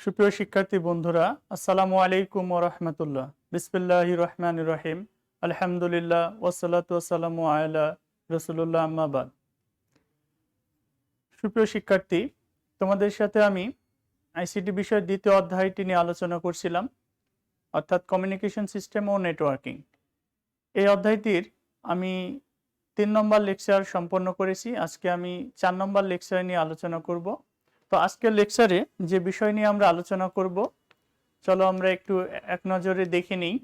সুপ্রিয় শিক্ষার্থী বন্ধুরা, আসসালামু আলাইকুম ওয়া রাহমাতুল্লাহ। বিসমিল্লাহির রহমানির রহিম। আলহামদুলিল্লাহ ওয়াসসালাতু ওয়াসসালামু আলা রাসূলুল্লাহ, আম্মা বাদ। সুপ্রিয় শিক্ষার্থী, তোমাদের সাথে আমি আইসিটি বিষয়ের দ্বিতীয় অধ্যায়টি নিয়ে আলোচনা করছিলাম, অর্থাৎ কমিউনিকেশন সিস্টেম ও নেটওয়ার্কিং। এই অধ্যায়টির আমি 3 নম্বর লেকচার সম্পন্ন করেছি। আজকে আমি 4 নম্বর লেকচার নিয়ে আলোচনা করব। তো আজকের লেকচারে যে বিষয় নিয়ে আমরা আলোচনা করব, চলো আমরা একটু এক নজরে দেখে নিই।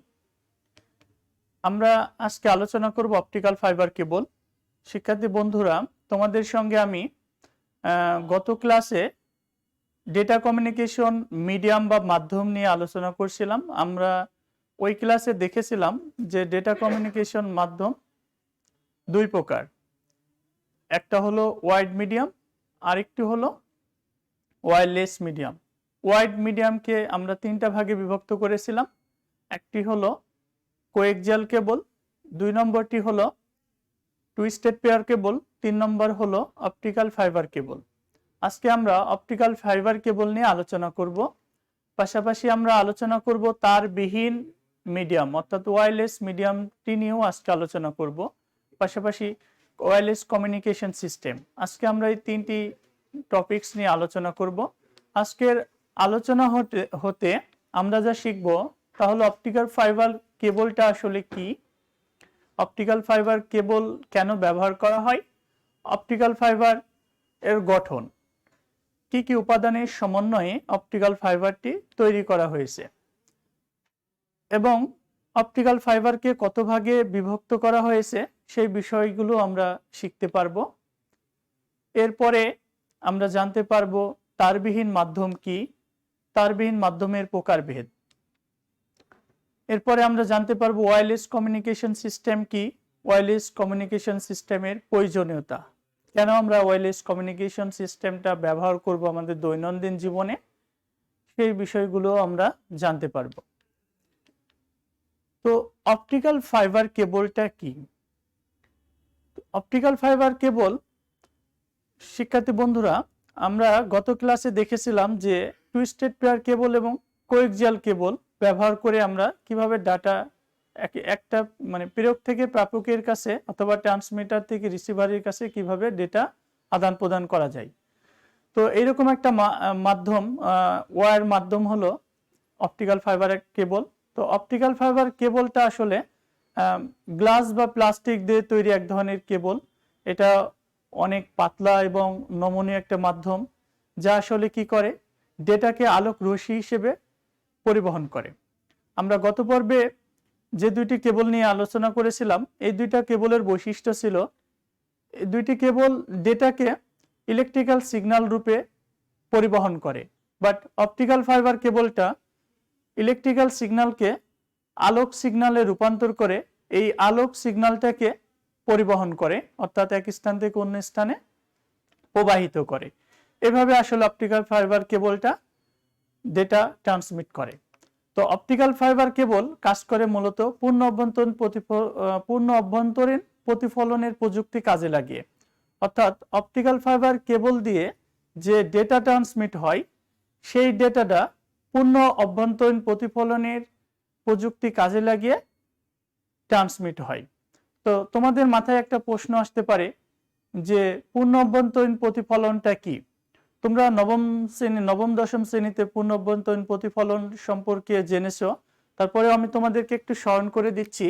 আমরা আজকে আলোচনা করব অপটিক্যাল ফাইবার কেবল। শিক্ষার্থী বন্ধুরা, তোমাদের সঙ্গে আমি গত ক্লাসে ডেটা কমিউনিকেশন মিডিয়াম বা মাধ্যম নিয়ে আলোচনা করছিলাম। আমরা ওই ক্লাসে দেখেছিলাম যে ডেটা কমিউনিকেশন মাধ্যম দুই প্রকার, একটা হলো ওয়াইড মিডিয়াম, আরেকটি হলো ওয়্যারলেস মিডিয়াম। ওয়াইড মিডিয়ামকে আমরা 3টা ভাগে বিভক্ত করেছিলাম। একটি হলো কোএক্সিয়াল কেবল, 2 নম্বরটি হলো টুইস্টেড পেয়ার কেবল, 3 নম্বর হলো অপটিক্যাল ফাইবার কেবল। আজকে আমরা অপটিক্যাল ফাইবার কেবল নিয়ে আলোচনা করব। পাশাপাশি আমরা আলোচনা করব তারবিহীন মিডিয়াম অর্থাৎ ওয়্যারলেস মিডিয়ামটি নিয়েও আজকে আলোচনা করব। পাশাপাশি ওয়্যারলেস কমিউনিকেশন সিস্টেম। আজকে আমরা এই 3টি টপিকস নিয়ে আলোচনা করব। আজকের আলোচনা হতে আমরা যা শিখব তা হলো অপটিক্যাল ফাইবার কেবলটা আসলে কি, অপটিক্যাল ফাইবার কেবল কেন ব্যবহার করা হয়, অপটিক্যাল ফাইবার এর গঠন, কি কি উপাদানের সমন্বয়ে অপটিক্যাল ফাইবারটি তৈরি করা হয়েছে, এবং অপটিক্যাল ফাইবারকে কত ভাগে বিভক্ত করা হয়েছে সেই বিষয়গুলো আমরা শিখতে পারবো। এরপরে আমরা জানতে পারবো তারবিহীন মাধ্যম কি, তারবিহীন মাধ্যমের প্রকারভেদ। এরপরে আমরা জানতে পারবো ওয়্যারলেস কমিউনিকেশন সিস্টেম কি, ওয়্যারলেস কমিউনিকেশন সিস্টেমের প্রয়োজনীয়তা, কেন আমরা ওয়্যারলেস কমিউনিকেশন সিস্টেমটা ব্যবহার করব আমাদের দৈনন্দিন জীবনে, সেই বিষয়গুলো আমরা জানতে পারবো। তো অপটিক্যাল ফাইবার কেবলটা কি? অপটিক্যাল ফাইবার কেবল, শিক্ষার্থী বন্ধুরা, আমরা গত ক্লাসে দেখেছিলাম যে টুইস্টেড পেয়ার কেবল এবং কোএক্সিয়াল কেবল ব্যবহার করে আমরা কিভাবে ডাটা একটা প্রেরক থেকে প্রাপকের কাছে অথবা ট্রান্সমিটার থেকে রিসিভারের কাছে কিভাবে ডেটা আদান প্রদান করা যায়। তো এইরকম একটা মাধ্যম, ওয়্যার মাধ্যম হলো অপটিক্যাল ফাইবার কেবল। তো অপটিক্যাল ফাইবার কেবলটা আসলে গ্লাস বা প্লাস্টিক দিয়ে তৈরি এক ধরনের কেবল। এটা অনেক পাতলা এবং নমনীয় একটা মাধ্যম, যা আসলে কি করে, ডেটাকে আলোক রশ্মি হিসেবে পরিবহন করে। আমরা গত পর্বে যে 2টি কেবল নিয়ে আলোচনা করেছিলাম, এই 2টা কেবলের বৈশিষ্ট্য ছিল এই 2টি কেবল ডেটাকে ইলেকট্রিক্যাল সিগন্যাল রূপে পরিবহন করে, বাট অপটিক্যাল ফাইবার কেবলটা ইলেকট্রিক্যাল সিগন্যালকে আলোক সিগন্যালে রূপান্তর করে এই আলোক সিগন্যালটাকে পরিবহন করে, অর্থাৎ এক স্থান থেকে অন্য স্থানে প্রবাহিত করে। এভাবে আসলে অপটিক্যাল ফাইবার কেবলটা ডেটা ট্রান্সমিট করে। তো অপটিক্যাল ফাইবার কেবল কাজ করে মূলত পূর্ণ অভ্যন্তরীণ প্রতিফলনের প্রযুক্তি কাজে লাগিয়ে, অর্থাৎ অপটিক্যাল ফাইবার কেবল দিয়ে যে ডেটা ট্রান্সমিট হয় সেই ডেটাটা পূর্ণ অভ্যন্তরীণ প্রতিফলনের প্রযুক্তি কাজে লাগিয়ে ট্রান্সমিট হয়। তো তোমাদের মাথায় একটা প্রশ্ন আসতে পারে যে পূর্ণ অভ্যন্তরীণ প্রতিফলনটা কি? তোমরা নবম দশম শ্রেণীতে পূর্ণ অভ্যন্তরীণ প্রতিফলন সম্পর্কে জেনেছো। তারপরে আমি তোমাদেরকে একটু স্মরণ করে দিচ্ছি।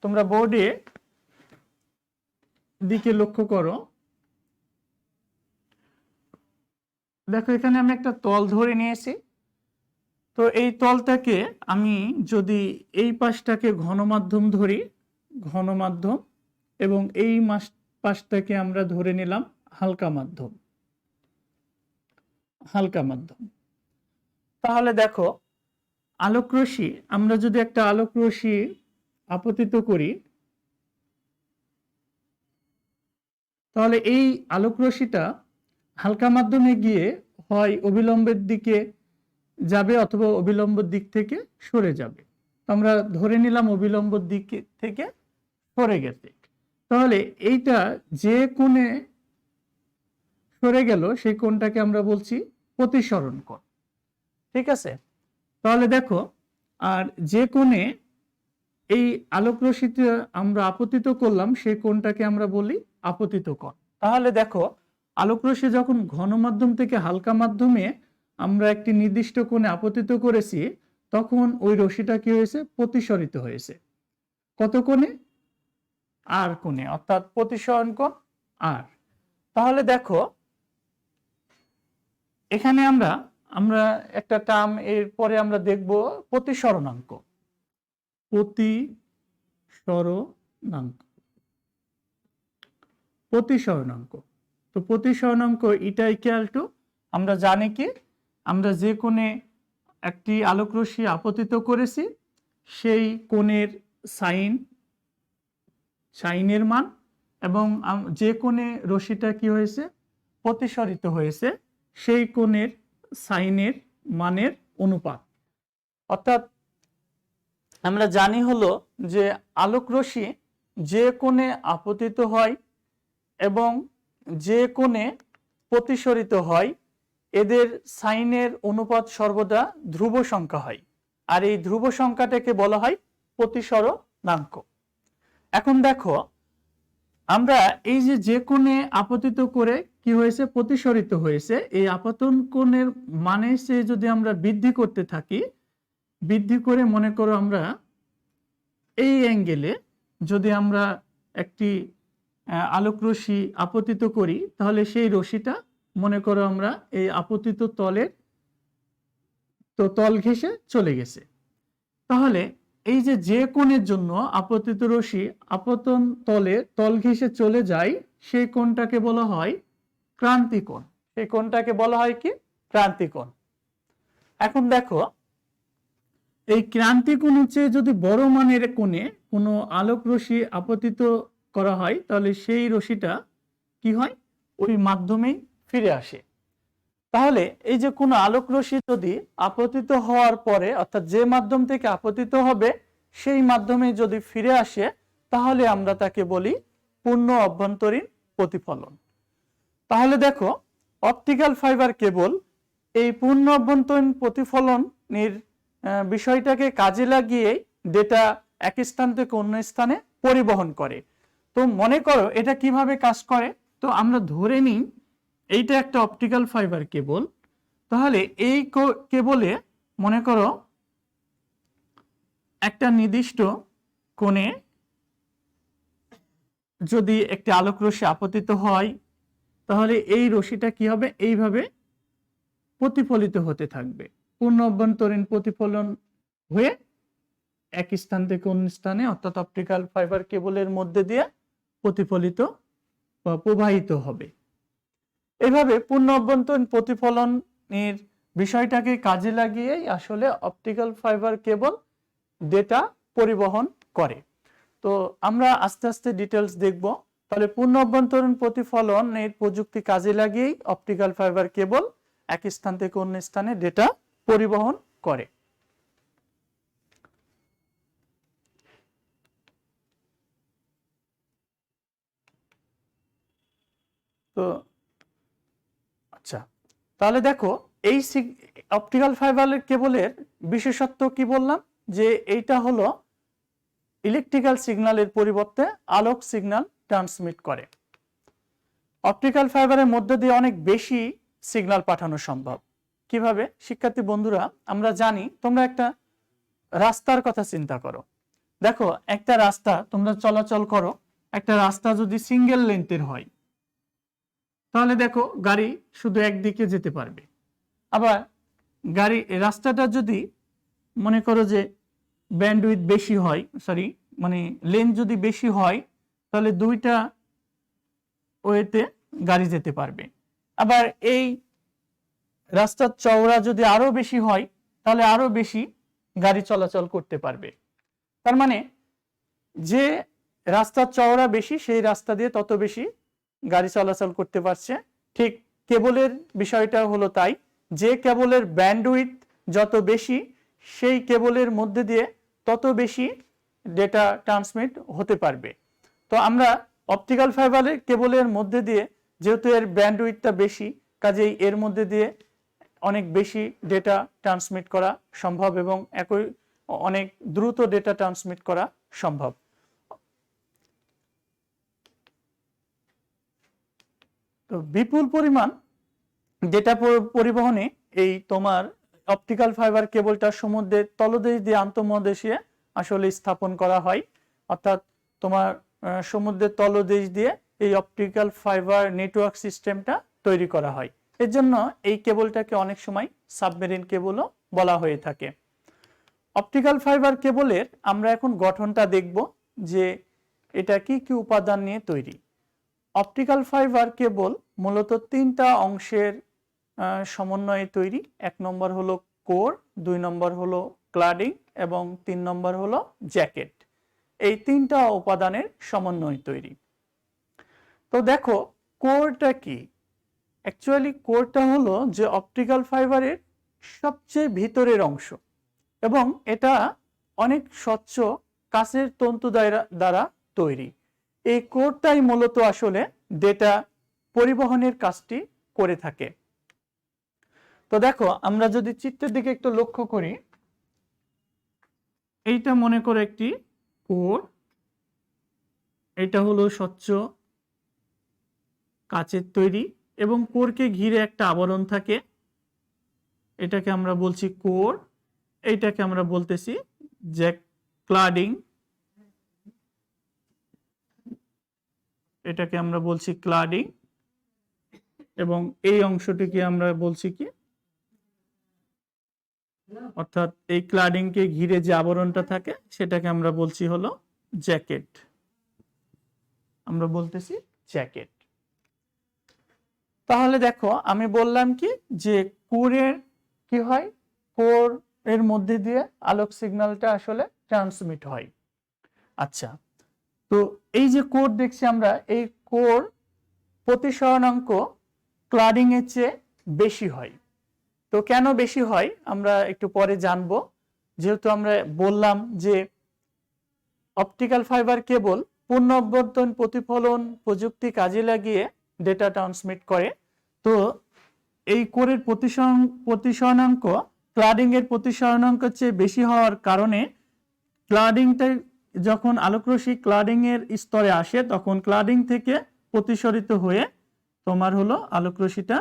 তোমরা বোর্ডে দিকে লক্ষ্য করো, দেখো এখানে আমি একটা তল ধরে নিয়েছি। তো এই তলটাকে আমি যদি এই পাশটাকে ঘনমাধ্যম ধরি, ঘনমাধ্যম, এবং এই পাশটাকে আমরা ধরে নিলাম হালকা মাধ্যম, হালকা মাধ্যম। তাহলে দেখো আলোকরশ্মি, আমরা যদি একটা আলোকরশ্মি আপতিত করি, তাহলে এই আলোকরশ্মিটা হালকা মাধ্যমে গিয়ে হয় অবিলম্বের দিকে যাবে অথবা অবিলম্ব দিক থেকে সরে যাবে। আমরা ধরে নিলাম অবিলম্ব দিক থেকে সরে গেছে। তাহলে এইটা যে কোণে সরে গেল সেই কোণটাকে আমরা বলছি প্রতিসরণ কোণ। ঠিক আছে। তাহলে দেখো, আর যে কোণে এই আলোক রশ্মিতে আমরা আপতিত করলাম সেই কোণটাকে আমরা বলি আপতিত কোণ। তাহলে দেখো, আলোক রশ্মি যখন ঘন মাধ্যম থেকে হালকা মাধ্যমে আমরা একটি নির্দিষ্ট কোণে আপতিত করেছি, তখন ওই রশ্মিটা কি হয়েছে? প্রতিসরিত হয়েছে। কত কোণে? আর কোণে, অর্থাৎ প্রতিসরণ কোণ আর। তাহলে দেখো, এখানে আমরা একটা টার্ম এর পরে আমরা দেখব প্রতিসরণাঙ্ক। প্রতিসরণাঙ্ক। তো প্রতিসরণাঙ্ক ইটা ইকুয়াল টু, আমরা জানি কি, আমরা যে কোণে একটি আলোক রশ্মি আপতিত করেছি সেই কোণের সাইনের মান এবং যে কোণে রশ্মিটা কি হয়েছে? প্রতিসরিত হয়েছে সেই কোণের সাইনের মানের অনুপাত। অর্থাৎ আমরা জানি হলো যে আলোক রশ্মি যে কোণে আপতিত হয় এবং যে কোণে প্রতিসরিত হয় এদের সাইনের অনুপাত সর্বদা ধ্রুব সংখ্যা হয়, আর এই ধ্রুব সংখ্যাটাকে বলা হয় প্রতিসরণাঙ্ক। এখন দেখো, আমরা এই যে কোণে আপতিত করে কি হয়েছে? প্রতিসরিত হয়েছে, এই আপতন কোণের মানে সে যদি আমরা বৃদ্ধি করতে থাকি, বৃদ্ধি করে মনে করো আমরা এই অ্যাঙ্গেলে যদি আমরা একটি আলোক রশ্মি আপতিত করি, তাহলে সেই রশ্মিটা মনে করো আমরা এই আপতিত তলের তল ঘেঁষে চলে গেছে। তাহলে এই যে কোণের জন্য আপতিত রশ্মি আপতন তল ঘেঁষে চলে যায় সেই কোণটাকে বলা হয় ক্রান্তি কোণ। সেই কোণটাকে বলা হয় কি? ক্রান্তি কোণ। এখন দেখো, এই ক্রান্তি কোণ হচ্ছে যদি বড় মানের কোণে কোনো আলোক রশ্মি আপতিত করা হয়, তাহলে সেই রশ্মিটা কি হয়? ওই মাধ্যমেই ফিরে আসে। তাহলে এই যে কোনো আলোক রশ্মি যদি আপতিত হওয়ার পরে, অর্থাৎ যে মাধ্যম থেকে আপতিত হবে সেই মাধ্যমে যদি ফিরে আসে, তাহলে আমরা তাকে বলি পূর্ণ অভ্যন্তরীণ প্রতিফলন। তাহলে দেখো, অপটিক্যাল ফাইবার কেবল এই পূর্ণ অভ্যন্তরীণ প্রতিফলনের বিষয়টাকে কাজে লাগিয়ে ডেটা এক স্থান থেকে অন্য স্থানে পরিবহন করে। তো মনে করো এটা কিভাবে কাজ করে। তো আমরা ধরে নিই এইটা একটা অপটিক্যাল ফাইবার কেবল। তাহলে এই কেবলে মনে করো একটা নির্দিষ্ট কোণে যদি একটি আলোক রশ্মি আপতিত হয়, তাহলে এই রশ্মিটা কি হবে? এইভাবে প্রতিফলিত হতে থাকবে, পূর্ণ অভ্যন্তরীণ প্রতিফলন হয়ে এক স্থান থেকে অন্য স্থানে, অর্থাৎ অপটিক্যাল ফাইবার কেবলের মধ্যে দিয়ে প্রতিফলিত বা প্রবাহিত হবে। এভাবে পূর্ণ অভ্যন্তরীণ প্রতিফলনের বিষয়টাকে কাজে লাগিয়েই আসলে অপটিক্যাল ফাইবার কেবল ডেটা পরিবহন করে। তো আমরা আস্তে আস্তে ডিটেলস দেখব। তাহলে পূর্ণ অভ্যন্তরীণ প্রতিফলনের প্রযুক্তি কাজে লাগিয়েই অপটিক্যাল ফাইবার কেবল এক স্থান থেকে অন্য স্থানে ডেটা পরিবহন করে। তো আচ্ছা, তাহলে দেখো, এই অপটিক্যাল ফাইবার কেবলের বিশেষত্ব কি বললাম? যে এইটা হলো ইলেকট্রিক্যাল সিগন্যালের পরিবর্তে আলোক সিগন্যাল ট্রান্সমিট করে। অপটিক্যাল ফাইবারের মধ্যে দিয়ে অনেক বেশি সিগন্যাল পাঠানো সম্ভব। কিভাবে? শিক্ষার্থী বন্ধুরা, আমরা জানি, তোমরা একটা রাস্তার কথা চিন্তা করো। দেখো, একটা রাস্তা তোমরা চলাচল করো, একটা রাস্তা যদি সিঙ্গেল লেন্থের হয়, তাহলে দেখো গাড়ি শুধু একদিকে যেতে পারবে। আবার রাস্তাটা যদি মনে করো যে ব্যান্ডউইথ বেশি হয়, লেন্থ যদি বেশি হয়, তাহলে দুইটা ওয়েতে গাড়ি যেতে পারবে। আবার এই রাস্তার চওড়া যদি আরো বেশি হয়, তাহলে আরো বেশি গাড়ি চলাচল করতে পারবে। তার মানে যে রাস্তার চওড়া বেশি সেই রাস্তা দিয়ে তত বেশি গাড়ি চলাচল করতে পারছে। ঠিক কেবলের বিষয়টা হলো তাই, যে কেবলের ব্যান্ডউইথ যত বেশি সেই কেবলের মধ্যে দিয়ে তত বেশি ডেটা ট্রান্সমিট হতে পারবে। তো আমরা অপটিক্যাল ফাইবারের কেবলের মধ্যে দিয়ে, যেহেতু এর ব্যান্ডউইথটা বেশি, কাজেই এর মধ্যে দিয়ে অনেক বেশি ডেটা ট্রান্সমিট করা সম্ভব এবং একই অনেক দ্রুত ডেটা ট্রান্সমিট করা সম্ভব। তো বিপুল পরিমাণ ডেটা পরিবহনে এই তোমার অপটিক্যাল ফাইবার কেবলটা সমুদ্রের তলদেশ দিয়ে আন্তঃমহাদেশীয় আসলে স্থাপন করা হয়, অর্থাৎ তোমার সমুদ্রের তলদেশ দিয়ে এই অপটিক্যাল ফাইবার নেটওয়ার্ক সিস্টেমটা তৈরি করা হয়। এর জন্য এই কেবলটাকে অনেক সময় সাবমেরিন কেবলও বলা হয়ে থাকে। অপটিক্যাল ফাইবার কেবলের আমরা এখন গঠনটা দেখব যে এটা কি কি উপাদান নিয়ে তৈরি। অপটিক্যাল ফাইবার কেবল মূলত তিনটা অংশের সমন্বয়ে তৈরি। এক নম্বর হলো কোর, 2 নম্বর হলো ক্লাডিং এবং 3 নম্বর হলো জ্যাকেট। এই তিনটা উপাদানের সমন্বয়ে তৈরি। তো দেখো কোরটা কি? অ্যাকচুয়ালি কোরটা হলো যে অপটিক্যাল ফাইবারের সবচেয়ে ভিতরের অংশ এবং এটা অনেক স্বচ্ছ কাঁচের তন্তু দ্বারা তৈরি। এই কোরটাই মূলত আসলে ডেটা পরিবহনের কাজটি করে থাকে। তো দেখো আমরা যদি চিত্রের দিকে একটু লক্ষ্য করি, এইটা মনে করে একটি কোর, এটা হলো স্বচ্ছ কাচের তৈরি এবং কোরকে ঘিরে একটা আবরণ থাকে, এটাকে আমরা বলছি কোর। এইটাকে আমরা বলতেছি যে ক্লাডিং, এটাকে আমরা বলছি ক্লাডিং এবং এই অংশটিকে আমরা বলছি কি, অর্থাৎ এই ক্লাডিংকে ঘিরে যে আবরণটা থাকে সেটাকে আমরা বলছি হলো জ্যাকেট, আমরা বলতেছি জ্যাকেট। তাহলে দেখো আমি বললাম কি যে কোরের কি হয়, কোর এর মধ্যে দিয়ে আলোক সিগন্যালটা আসলে ট্রান্সমিট হয়। আচ্ছা, তো এই যে কোর দেখছি আমরা, এই কোর প্রতিসরণাঙ্ক ক্লাডিং এর চেয়ে বেশি হয়। তো কেন বেশি হয় আমরা একটু পরে জানবো। যেহেতু আমরা বললাম যে অপটিক্যাল ফাইবার কেবল পুনরাবর্তন প্রতিফলন প্রযুক্তি কাজে লাগিয়ে ডেটা ট্রান্সমিট করে, তো এই কোরের প্রতিসরণাঙ্ক ক্লাডিং এর প্রতিসরণাঙ্কের চেয়ে বেশি হওয়ার কারণে ক্লাডিংটা যখন আলোকরশ্মি ক্লাডিং এর স্তরে আসে তখন ক্লাডিং থেকে প্রতিসরিত হয়ে তোমার হলো আলোকরশ্মিটা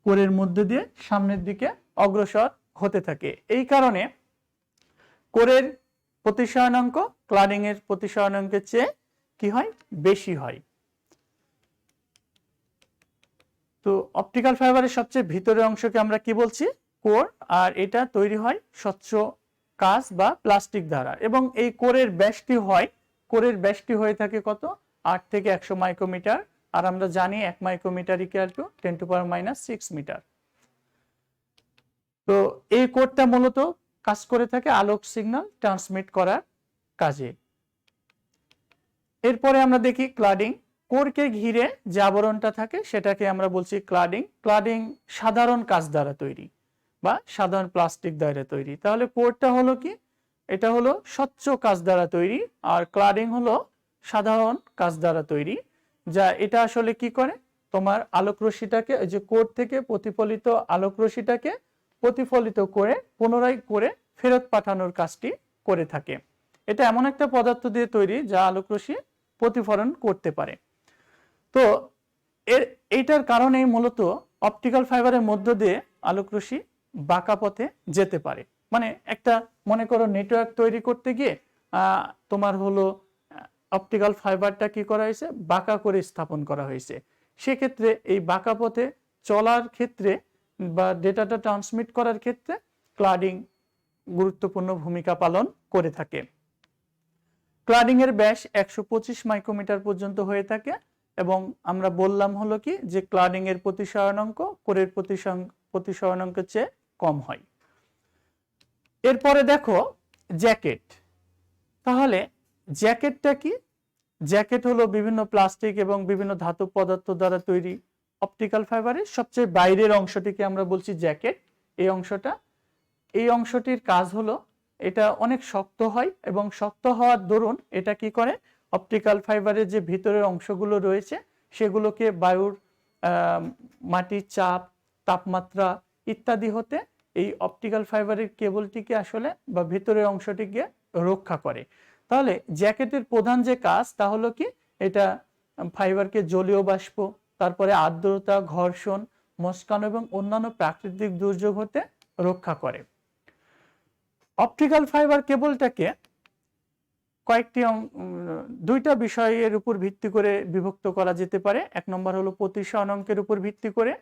কোরের মধ্যে দিয়ে সামনের দিকে অগ্রসর হতে থাকে। এই কারণে কোরের প্রতিসরণাঙ্ক ক্লাডিং এর প্রতিসরণাঙ্কের চেয়ে কি হয়, বেশি হয়। তো অপটিক্যাল ফাইবারের সবচেয়ে ভিতরের অংশকে আমরা কি বলছি, কোর, আর এটা তৈরি হয় স্বচ্ছ কাঁচ বা প্লাস্টিক দ্বারা এবং এই কোরের ব্যাসটি হয়ে থাকে কত, 8 থেকে 100 মাইক্রোমিটার, আর আমরা জানি 1 মাইক্রোমিটার ইকুয়াল টু 10⁻⁶ মিটার। তো এই কোরটা মূলত কাজ করে থাকে আলোক সিগন্যাল ট্রান্সমিট করার কাজে। এরপরে আমরা দেখি ক্লাডিং। কোরকে ঘিরে যে আবরণটা থাকে সেটাকে আমরা বলছি ক্লাডিং। ক্লাডিং সাধারণ কাঁচ দ্বারা তৈরি বা সাধারণ প্লাস্টিক দ্বারা তৈরি। তাহলে কোরটা হলো কি, এটা হলো স্বচ্ছ কাঁচ দ্বারা তৈরি আর ক্লাডিং হলো সাধারণ কাঁচ দ্বারা তৈরি। যা এটা আসলে কি করে, তোমার আলোক রশ্মিটাকে, ওই যে কোর থেকে প্রতিফলিত আলোক রশ্মিটাকে প্রতিফলিত করে পুনরায় করে ফেরত পাঠানোর কাজটি করে থাকে। এটা এমন একটা পদার্থ দিয়ে তৈরি যা আলোক রশ্মি প্রতিফলন করতে পারে। তো এইটার কারণেই মূলত অপটিক্যাল ফাইবারের মধ্য দিয়ে আলোক রশ্মি বাঁকা পথে যেতে পারে। মানে একটা মনে করো নেটওয়ার্ক তৈরি করতে গিয়ে তোমার হলো অপটিক্যাল ফাইবারটা কি করা হয়েছে, বাঁকা করে স্থাপন করা হয়েছে। সেক্ষেত্রে এই বাঁকা পথে চলার ক্ষেত্রে বা ডেটাটা ট্রান্সমিট করার ক্ষেত্রে ক্লাডিং গুরুত্বপূর্ণ ভূমিকা পালন করে থাকে। ক্লাডিং এর ব্যাস 125 মাইক্রোমিটার পর্যন্ত হয়ে থাকে এবং আমরা বললাম হলো কি যে ক্লাডিং এর প্রতিসরণাঙ্ক কোরের প্রতিসরণাঙ্কের চেয়ে কম হয়। এরপরে দেখো জ্যাকেট। তাহলে জ্যাকেটটা কি? জ্যাকেট হলো বিভিন্ন প্লাস্টিক এবং বিভিন্ন ধাতব পদার্থ দ্বারা তৈরি অপটিক্যাল ফাইবারের সবচেয়ে বাইরের অংশটিকে আমরা বলছি জ্যাকেট। এই অংশটির কাজ হলো এটা অনেক শক্ত হয় এবং শক্ত হওয়ার দরুন এটা কি করে, অপটিক্যাল ফাইবারের যে ভিতরের অংশগুলো রয়েছে সেগুলোকে বায়ুর মাটির চাপ, তাপমাত্রা ইত্যাদি হতে এই অপটিক্যাল ফাইবারের কেবলটিকে আসলে বা ভিতরের অংশটিকে রক্ষা করে। তাহলে জ্যাকেটের প্রধান যে কাজ তা হলো কি, এটা ফাইবারকে জলীয় বাষ্প, তারপরে আর্দ্রতা, ঘর্ষণ, মস্কানো এবং অন্যান্য প্রাকৃতিক দুর্যোগ হতে রক্ষা করে। অপটিক্যাল ফাইবার কেবলটাকে কয়েকটি দুইটা বিষয়ের উপর ভিত্তি করে বিভক্ত করা যেতে পারে। এক নম্বর হলো প্রতিসরণ অঙ্কের উপর ভিত্তি করে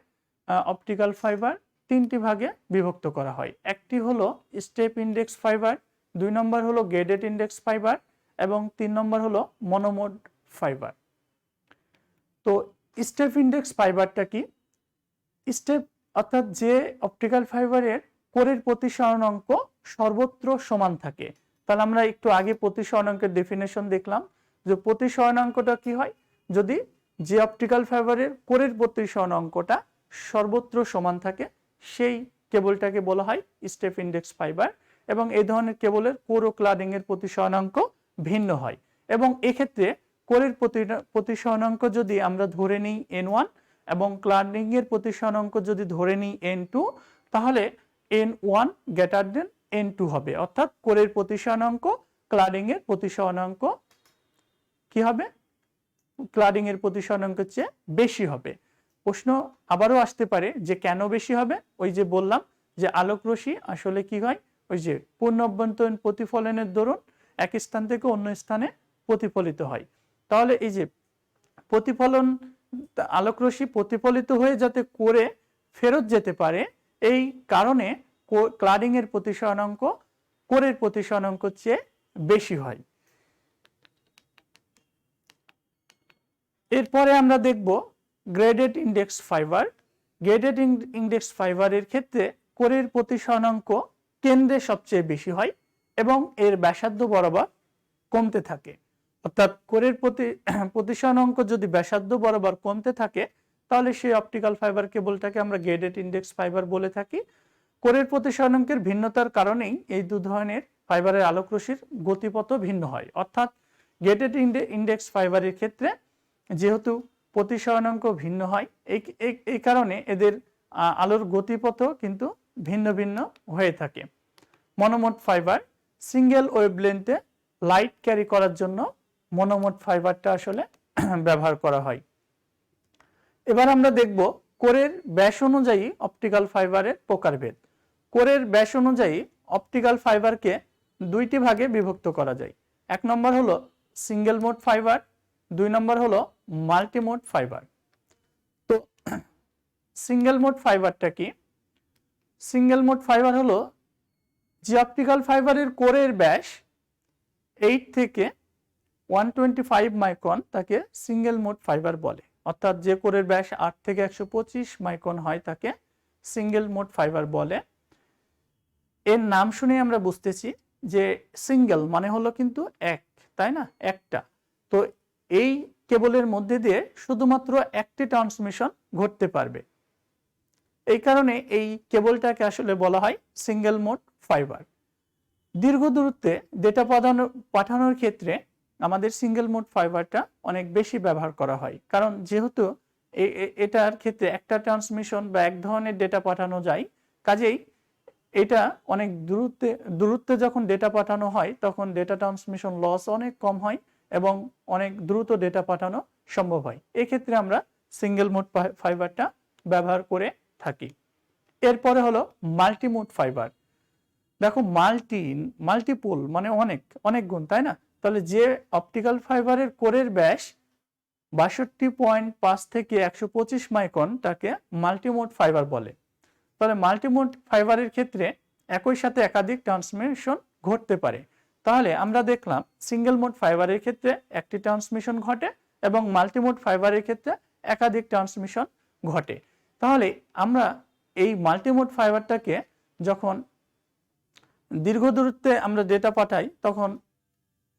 অপটিক্যাল ফাইবার তিনটি ভাগে বিভক্ত করা হয়। একটি হলো স্টেপ ইন্ডেক্স ফাইবার, 2 নম্বর হলো গ্রেডেড ইন্ডেক্স ফাইবার এবং 3 নম্বর হলো মনোমোড ফাইবার। তো স্টেপ ইন্ডেক্স ফাইবারটা কি? স্টেপ অর্থাৎ যে অপটিক্যাল ফাইবারের কোরের প্রতিসরণ অঙ্ক সর্বত্র সমান থাকে। তাহলে আমরা একটু আগে প্রতিসরণ অঙ্কের ডেফিনেশন দেখলাম যে প্রতিসরণ অঙ্কটা কি হয়, যদি যে অপটিক্যাল ফাইবারের কোরের প্রতিসরণ অঙ্কটা সর্বত্র সমান থাকে সেই কেবলটাকে বলা হয় স্টেপ ইন্ডেক্স ফাইবার। এবং এই ধরনের কেবলের কোর ও ক্লাডিং এর প্রতিসরণাঙ্ক ভিন্ন হয়। এবং এক্ষেত্রে কোরের প্রতিসরণাঙ্ক যদি আমরা ধরে নিই n1 এবং ক্লাডিং এর প্রতিসরণাঙ্ক যদি ধরে নিই n2, তাহলে n1 গ্রেটার দেন n2 হবে, অর্থাৎ কোরের প্রতিসরণাঙ্ক ক্লাডিং এর প্রতিসরণাঙ্ক কি হবে, ক্লাডিং এর প্রতিসরণাঙ্কের চেয়ে বেশি হবে। প্রশ্ন আবারও আসতে পারে যে কেন বেশি হবে? ওই যে বললাম যে আলোক রশ্মি আসলে কি হয়, ওই যে পূর্ণ অভ্যন্তরীণ প্রতিফলনের দরুন এক স্থান থেকে অন্য স্থানে প্রতিফলিত হয়। তাহলে এই যে প্রতিফলন, আলোক রশ্মি প্রতিফলিত হয়ে যাতে কোরে ফেরত যেতে পারে, এই কারণে ক্লাডিং এর প্রতিসরণাঙ্ক কোরের প্রতিসরণাঙ্কের চেয়ে বেশি হয়। এরপরে আমরা দেখব graded index fibre. Graded index ফাইবারের ক্ষেত্রে কোরের প্রতিসরণাঙ্ক কেন্দ্রে সবচেয়ে বেশি হয় এবং এর ব্যাসার্ধ বরাবর কমতে থাকে। অর্থাৎ কোরের প্রতিসরণাঙ্ক যদি ব্যাসার্ধ বরাবর কমতে থাকে তাহলে সেই অপটিক্যাল ফাইবার কেবলটাকে আমরা গ্রেডেড ইন্ডেক্স ফাইবার বলে থাকি। কোরের প্রতিসরণাঙ্কের ভিন্নতার কারণেই এই দু ধরনের ফাইবারের আলোক রশ্মির গতিপথ ভিন্ন হয়। অর্থাৎ গ্রেডেড ইন্ডেক্স ফাইবারের ক্ষেত্রে যেহেতু প্রতিসরণাঙ্ক ভিন্ন হয়, এই কারণে এদের আলোর গতিপথও কিন্তু ভিন্ন ভিন্ন হয়ে থাকে। মনোমোড ফাইবার, সিঙ্গেল ওয়েভলেন্থে লাইট ক্যারি করার জন্য মনোমোড ফাইবারটা আসলে ব্যবহার করা হয়। এবার আমরা দেখব কোরের ব্যাস অনুযায়ী অপটিক্যাল ফাইবারের প্রকারভেদ। কোরের ব্যাস অনুযায়ী অপটিক্যাল ফাইবারকে দুইটি ভাগে বিভক্ত করা যায়। এক নম্বর হলো সিঙ্গেল মোড ফাইবার, 2 নম্বর হলো মাল্টিমোড ফাইবার। তো সিঙ্গেল মোড ফাইবারটা কি? সিঙ্গেল মোড ফাইবার হলো যে অপটিক্যাল ফাইবারের কোরের ব্যাস 8 থেকে 125 মাইক্রন তাকে সিঙ্গেল মোড ফাইবার বলে। অর্থাৎ যে কোরের ব্যাস 8 থেকে 125 মাইক্রন হয় তাকে সিঙ্গেল মোড ফাইবার বলে। এর নাম শুনে আমরা বুঝতেছি যে সিঙ্গেল মানে হলো কিন্তু এক, তাই না, একটা। তো এই কেবলের মধ্যে দিয়ে শুধুমাত্র একটি ট্রান্সমিশন ঘটতে পারবে, এই কারণে এই কেবলটাকে আসলে বলা হয় সিঙ্গেল মোড ফাইবার। দীর্ঘ দূরত্বে ডেটা পাঠানোর ক্ষেত্রে আমাদের সিঙ্গেল মোড ফাইবারটা অনেক বেশি ব্যবহার করা হয়, কারণ যেহেতু এটার ক্ষেত্রে একটা ট্রান্সমিশন বা এক ধরনের ডেটা পাঠানো যায়, কাজেই এটা অনেক দূরত্বে যখন ডেটা পাঠানো হয় তখন ডেটা ট্রান্সমিশন লস অনেক কম হয় এবং অনেক দ্রুত ডেটা পাঠানো সম্ভব হয়। এক্ষেত্রে আমরা সিঙ্গেল মোড ফাইবারটা ব্যবহার করে থাকি। এরপরে হলো মাল্টিমোড ফাইবার। দেখো মাল্টিপল মানে অনেক গুণ, তাই না? তাহলে যে অপটিক্যাল ফাইবারের কোরের ব্যাস 62.5 থেকে 125 মাইক্রন তাকে মাল্টিমোড ফাইবার বলে। তাহলে মাল্টিমোড ফাইবারের ক্ষেত্রে একই সাথে একাধিক ট্রান্সমিশন ঘটতে পারে। তাহলে আমরা দেখলাম সিঙ্গেল মোড ফাইবারের ক্ষেত্রে একটি ট্রান্সমিশন ঘটে এবং মাল্টিমোড ফাইবারের ক্ষেত্রে একাধিক ট্রান্সমিশন ঘটে। তাহলে আমরা এই মাল্টিমোড ফাইবারটাকে যখন দীর্ঘ দূরত্বে আমরা ডেটা পাঠাই তখন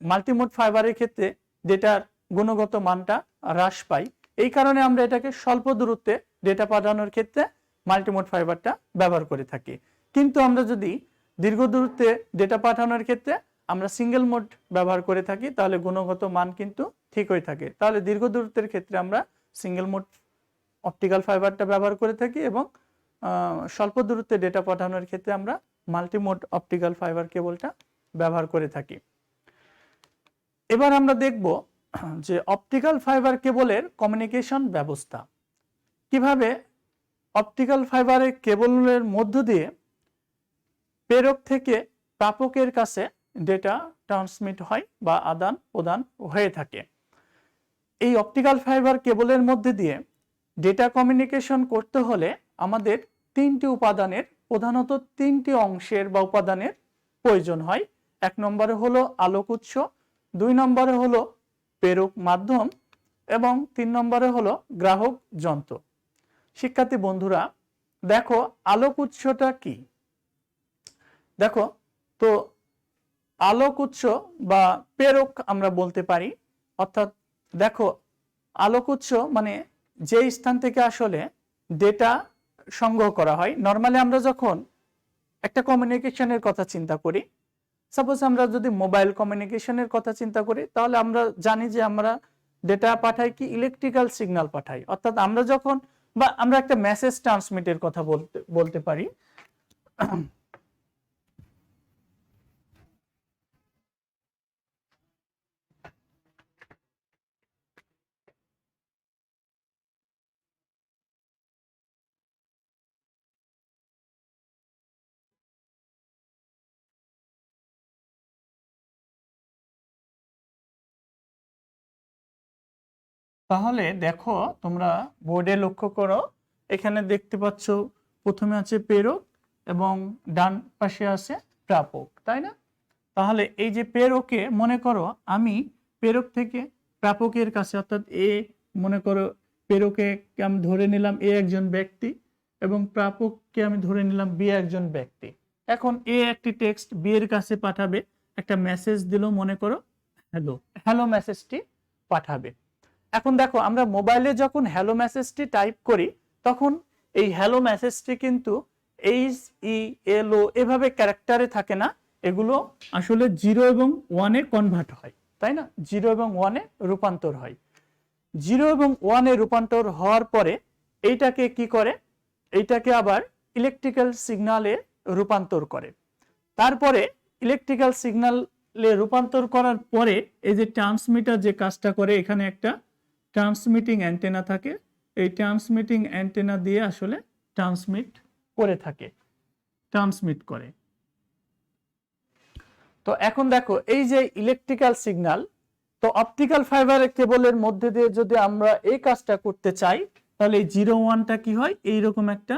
মাল্টিমোড ফাইবারের ক্ষেত্রে ডেটার গুণগত মানটা হ্রাস পায়। এই কারণে আমরা এটাকে স্বল্প দূরত্বে ডেটা পাঠানোর ক্ষেত্রে মাল্টিমোড ফাইবারটা ব্যবহার করে থাকি। কিন্তু আমরা যদি দীর্ঘ দূরত্বে ডেটা পাঠানোর ক্ষেত্রে আমরা সিঙ্গেল মোড ব্যবহার করে থাকি তাহলে গুণগত মান কিন্তু ঠিক হয়ে থাকে। তাহলে দীর্ঘ দূরত্বের ক্ষেত্রে আমরা সিঙ্গেল মোড অপটিক্যাল ফাইবারটা ব্যবহার করে থাকি এবং স্বল্প দূরত্বে ডেটা পাঠানোর ক্ষেত্রে আমরা মাল্টিমোড অপটিক্যাল ফাইবার কেবলটা ব্যবহার করে থাকি। এবার আমরা দেখব যে অপটিক্যাল ফাইবার কেবলের কমিউনিকেশন ব্যবস্থা কিভাবে অপটিক্যাল ফাইবারের কেবলের মধ্য দিয়ে প্রেরক থেকে প্রাপকের কাছে ডেটা ট্রান্সমিট হয় বা আদান প্রদান হয়ে থাকে। এই অপটিক্যাল ফাইবার কেবলের মধ্যে দিয়ে ডেটা কমিউনিকেশন করতে হলে আমাদের তিনটি উপাদানের, প্রধানত তিনটি অংশের বা উপাদানের প্রয়োজন হয়। এক নম্বরে হলো আলোক উৎস, 2 নম্বরে হলো প্রেরক মাধ্যম এবং 3 নম্বরে হলো গ্রাহক যন্ত্র। শিক্ষার্থী বন্ধুরা, দেখো আলোক উৎসটা কি? দেখো তো আলোক উৎস বা প্রেরক আমরা বলতে পারি, অর্থাৎ দেখো আলোক উৎস মানে যে স্থান থেকে আসলে ডেটা সংগ্রহ করা হয়। নর্মালি আমরা যখন একটা কমিউনিকেশনের কথা চিন্তা করি, সাপোজ আমরা যদি মোবাইল কমিউনিকেশনের কথা চিন্তা করি, তাহলে আমরা জানি যে আমরা ডেটা পাঠাই কি ইলেকট্রিক্যাল সিগন্যাল পাঠাই। অর্থাৎ আমরা যখন বা আমরা একটা মেসেজ ট্রান্সমিটের কথা বলতে পারি। তাহলে দেখো তোমরা বোর্ডে লক্ষ্য করো, এখানে দেখতে পাচ্ছ প্রথমে আছে প্রেরক এবং ডান পাশে আছে প্রাপক, তাই না? তাহলে এই যে প্রেরকে মনে করো আমি প্রেরক থেকে প্রাপকের কাছে, অর্থাৎ এ মনে করো প্রেরকে আমি ধরে নিলাম এ একজন ব্যক্তি এবং প্রাপককে আমি ধরে নিলাম বি একজন ব্যক্তি। এখন এ একটি টেক্সট বি এর কাছে পাঠাবে, একটা মেসেজ দিল, মনে করো হ্যালো, হ্যালো মেসেজটি পাঠাবে। এখন দেখো আমরা মোবাইলে যখন হ্যালো মেসেজটি টাইপ করি, তখন এই হ্যালো মেসেজটি কিন্তু HELO এভাবে ক্যারেক্টারে থাকে না, এগুলো আসলে 0 এবং 1-এ কনভার্ট হয়, তাই না? 0 এবং 1-এ রূপান্তর হয়। 0 এবং 1-এ রূপান্তর হওয়ার পরে এইটাকে কি করে, এইটাকে আবার ইলেকট্রিক্যাল সিগন্যালে রূপান্তর করে। তারপরে ইলেকট্রিক্যাল সিগন্যালে রূপান্তর করার পরে এই যে ট্রান্সমিটার যে কাজটা করে, এখানে একটা ট্রান্সমিটিং অ্যান্টেনা থাকে, এই ট্রান্সমিটিং অ্যান্টেনা দিয়ে আসলে ট্রান্সমিট করে। তো এখন দেখো এই যে ইলেকট্রিক্যাল সিগন্যাল, তো অপটিক্যাল ফাইবারের কেবলের মধ্যে দিয়ে যদি আমরা এই কাজটা করতে চাই, তাহলে এই 0-1টা কি হয়, এইরকম একটা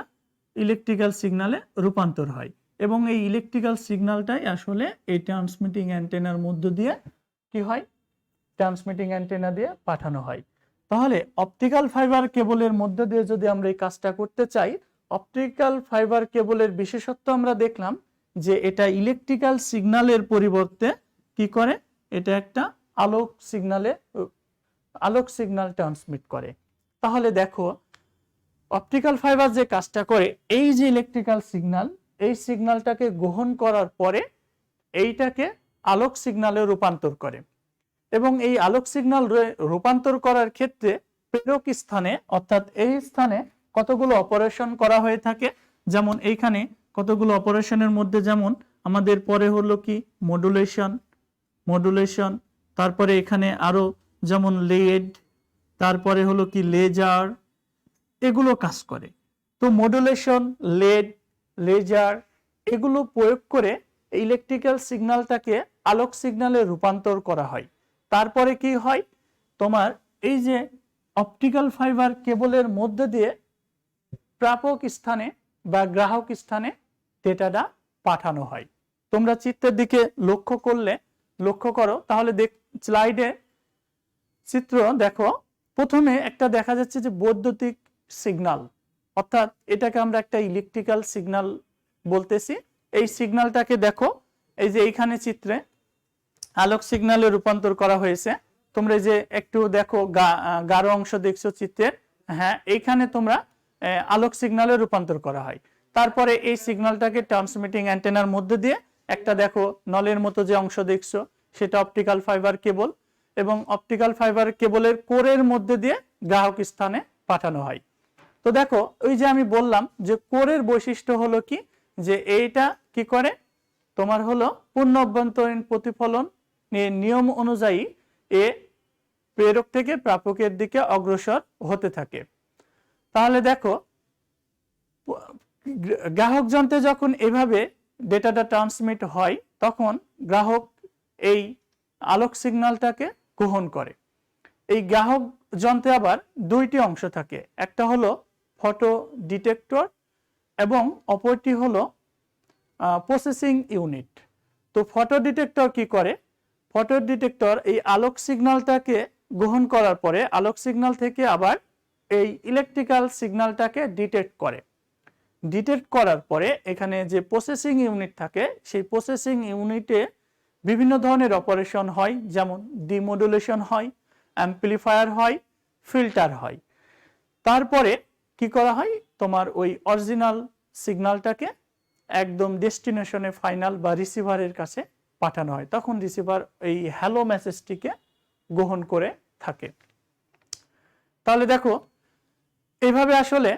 ইলেকট্রিক্যাল সিগন্যালে রূপান্তর হয় এবং এই ইলেকট্রিক্যাল সিগন্যালটাই আসলে এই ট্রান্সমিটিং অ্যান্টেনার মধ্য দিয়ে কি হয়, ট্রান্সমিটিং অ্যান্টেনা দিয়ে পাঠানো হয়। তাহলে অপটিক্যাল ফাইবার কেবলের মধ্যে দিয়ে যদি আমরা এই কাজটা করতে চাই, অপটিক্যাল ফাইবার কেবলের বিশেষত্ব আমরা দেখলাম যে এটা ইলেকট্রিক্যাল সিগন্যালের পরিবর্তে কি করে, এটা একটা আলোক সিগন্যাল ট্রান্সমিট করে। তাহলে দেখো অপটিক্যাল ফাইবার যে কাজটা করে, এই যে ইলেকট্রিক্যাল সিগন্যাল, এই সিগন্যালটাকে গ্রহণ করার পরে এইটাকে আলোক সিগন্যালে রূপান্তর করে এবং এই আলোক সিগন্যাল রূপান্তর করার ক্ষেত্রে প্রেরক স্থানে, অর্থাৎ এই স্থানে কতগুলো অপারেশন করা হয়ে থাকে। যেমন এইখানে কতগুলো অপারেশনের মধ্যে যেমন আমাদের পরে হলো কি মডুলেশন, তারপরে এখানে আরো যেমন লেড, তারপরে হলো কি লেজার, এগুলো কাজ করে। তো মডুলেশন, লেজার এগুলো প্রয়োগ করে ইলেকট্রিক্যাল সিগন্যালটাকে আলোক সিগন্যালে রূপান্তর করা হয়। তারপরে কি হয়, তোমার এই যে অপটিক্যাল ফাইবার কেবলের মধ্যে দিয়ে প্রাপক স্থানে বা গ্রাহক স্থানে ডেটাটা পাঠানো হয়। তোমরা চিত্রের দিকে লক্ষ্য করো, তাহলে স্লাইডে চিত্র দেখো, প্রথমে একটা দেখা যাচ্ছে যে বৈদ্যুতিক সিগন্যাল, অর্থাৎ এটাকে আমরা একটা ইলেকট্রিক্যাল সিগন্যাল বলতেছি। এই সিগন্যালটাকে দেখো, এই যে এইখানে চিত্রে আলোক সিগন্যালে রূপান্তর করা হয়েছে। তোমরা যে একটু দেখো গাঢ় অংশ দেখছো চিত্রের, হ্যাঁ এইখানে তোমরা আলোক সিগন্যালে রূপান্তর করা হয়। তারপরে এই সিগন্যালটাকে ট্রান্সমিটিং অ্যান্টেনার মধ্যে দিয়ে একটা দেখো নলের মতো যে অংশ দেখছো, সেটা অপটিক্যাল ফাইবার কেবল, এবং অপটিক্যাল ফাইবার কেবলের কোরের মধ্যে দিয়ে গ্রাহক স্থানে পাঠানো হয়। তো দেখো ওই যে আমি বললাম যে কোরের বৈশিষ্ট্য হলো কি, যে এইটা কি করে তোমার হলো পূর্ণ অভ্যন্তরীণ প্রতিফলন নিয়ম অনুযায়ী এ প্রেরক থেকে প্রাপকের দিকে অগ্রসর হতে থাকে। তাহলে দেখো গ্রাহক যন্ত্রে যখন এভাবে ডেটাটা ট্রান্সমিট হয় তখন গ্রাহক এই আলোক সিগন্যালটাকে গ্রহণ করে। এই গ্রাহক যন্ত্রে আবার দুইটি অংশ থাকে, একটা হলো ফটো ডিটেক্টর এবং অপরটি হলো প্রসেসিং ইউনিট। তো ফটো ডিটেক্টর কি করে, ফটো ডিটেক্টর এই আলোক সিগন্যালটাকে গ্রহণ করার পরে আলোক সিগন্যাল থেকে আবার এই ইলেকট্রিক্যাল সিগন্যালটাকে ডিটেক্ট করে। ডিটেক্ট করার পরে এখানে যে প্রসেসিং ইউনিট থাকে সেই প্রসেসিং ইউনিটে বিভিন্ন ধরনের অপারেশন হয়, যেমন ডিমোডুলেশন হয়, অ্যাম্পলিফায়ার হয়, ফিল্টার হয়। তারপরে কি করা হয়, তোমার ওই অরিজিনাল সিগন্যালটাকে একদম ডেস্টিনেশনে ফাইনাল বা রিসিভারের কাছে পাঠানো হয়। তখন রিসিভার এই হ্যালো মেসেজটিকে গ্রহণ করে থাকে। তাহলে দেখো এইভাবে আসলে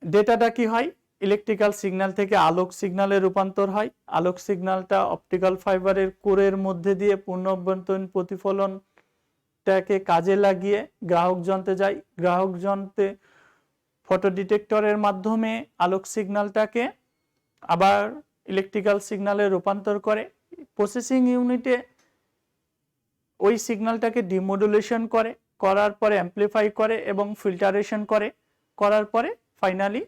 ডেটাটা কি হয়, ইলেকট্রিক্যাল সিগন্যাল থেকে আলোক সিগন্যালে রূপান্তর হয়। আলোক সিগন্যালটা অপটিক্যাল ফাইবারের কোরের মধ্যে দিয়ে পূর্ণ অভ্যন্তরীণ প্রতিফলনটাকে কাজে লাগিয়ে গ্রাহক যন্ত্রে যায়। গ্রাহক যন্ত্রে ফটো ডিটেক্টরের মাধ্যমে আলোক সিগন্যালটাকে আবার ইলেকট্রিক্যাল সিগন্যালে রূপান্তর করে। প্রসেসিং ইউনিটে ওই সিগন্যালটাকে ডিমোডুলেশন করে, করার পরে অ্যাম্পলিফাই করে এবং ফিল্টারেশন করে, করার পরে ফাইনালি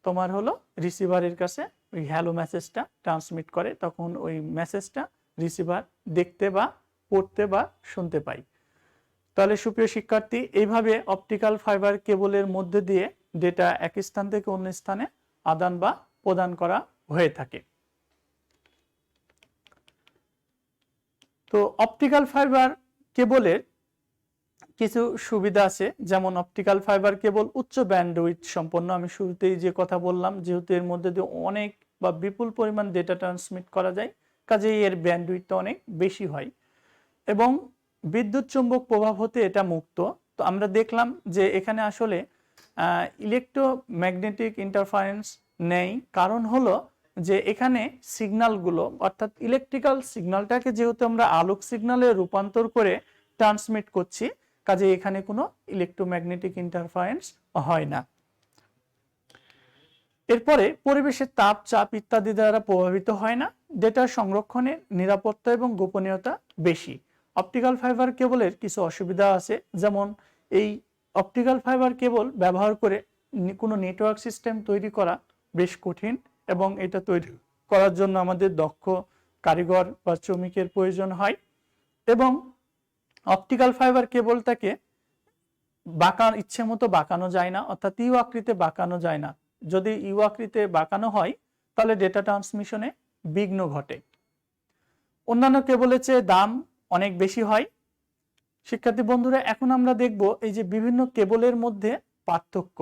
তোমার হলো রিসিভারের কাছে ওই হ্যালো মেসেজটা ট্রান্সমিট করে। তখন ওই মেসেজটা রিসিভার দেখতে বা পড়তে বা শুনতে পায়। তাহলে সুপ্রিয় শিক্ষার্থী, এইভাবে অপটিক্যাল ফাইবার কেবলের মধ্যে দিয়ে ডেটা এক স্থান থেকে অন্য স্থানে আদান বা প্রদান করা হয়ে থাকে। তো অপটিক্যাল ফাইবার কেবলের কিছু সুবিধা আছে, যেমন অপটিক্যাল ফাইবার কেবল উচ্চ ব্যান্ডউইথ সম্পন্ন। আমি শুরুতেই যে কথা বললাম, যেহেতু এর মধ্যে দিয়ে অনেক বা বিপুল পরিমাণ ডেটা ট্রান্সমিট করা যায়, কাজেই এর ব্যান্ডউইথটা অনেক বেশি হয় এবং বিদ্যুৎ চুম্বক প্রভাব হতে এটা মুক্ত। তো আমরা দেখলাম যে এখানে আসলে ইলেকট্রোম্যাগনেটিক ইন্টারফারেন্স নেই, কারণ হলো যে এখানে সিগন্যালগুলো অর্থাৎ ইলেকট্রিক্যাল সিগন্যালটাকে যেহেতু আমরা আলোক সিগন্যালে রূপান্তর করে ট্রান্সমিট করছি, কাজে এখানে কোনো ইলেকট্রোম্যাগনেটিক ইন্টারফারেন্স হয় না। এরপরে পরিবেশের তাপ, চাপ ইত্যাদি দ্বারা প্রভাবিত হয় না। ডেটা সংরক্ষণে নিরাপত্তা এবং গোপনীয়তা বেশি। অপটিক্যাল ফাইবার কেবলের কিছু অসুবিধা আছে, যেমন এই অপটিক্যাল ফাইবার কেবল ব্যবহার করে কোনো নেটওয়ার্ক সিস্টেম তৈরি করা বেশ কঠিন এবং এটা তৈরি করার জন্য আমাদের দক্ষ কারিগর বা শ্রমিকের প্রয়োজন হয়। এবং অপটিক্যাল ফাইবার কেবলটাকে ইচ্ছে মতো বাঁকানো যায় না, অর্থাৎ ইউ আকৃতিতে বাঁকানো যায় না। যদি ইউ আকৃতিতে বাঁকানো হয় তাহলে ডেটা ট্রান্সমিশনে বিঘ্ন ঘটে। অন্যান্য কেবলের চেয়ে দাম অনেক বেশি হয়। শিক্ষার্থী বন্ধুরা, এখন আমরা দেখব এই যে বিভিন্ন কেবলের মধ্যে পার্থক্য।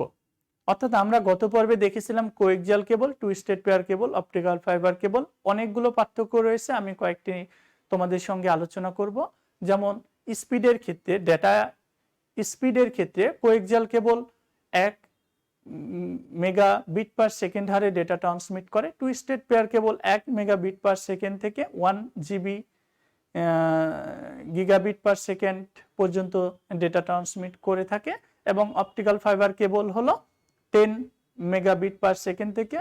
অর্থাৎ আমরা গত পর্বে দেখেছিলাম coaxial cable, twisted pair cable, optical fibre cable. অনেকগুলো পার্থক্য রয়েছে, আমি কয়েকটি তোমাদের সঙ্গে আলোচনা করব। যেমন স্পিডের ক্ষেত্রে, ডেটা স্পিডের ক্ষেত্রে coaxial cable 1 megabit per second হারে ডেটা ট্রান্সমিট করে। Twisted pair cable 1 megabit per second থেকে 1 গিগাবিট পার সেকেন্ড পর্যন্ত ডেটা ট্রান্সমিট করে থাকে এবং অপটিক্যাল ফাইবার কেবল হলো 10 মেগাবিট পার সেকেন্ড থেকে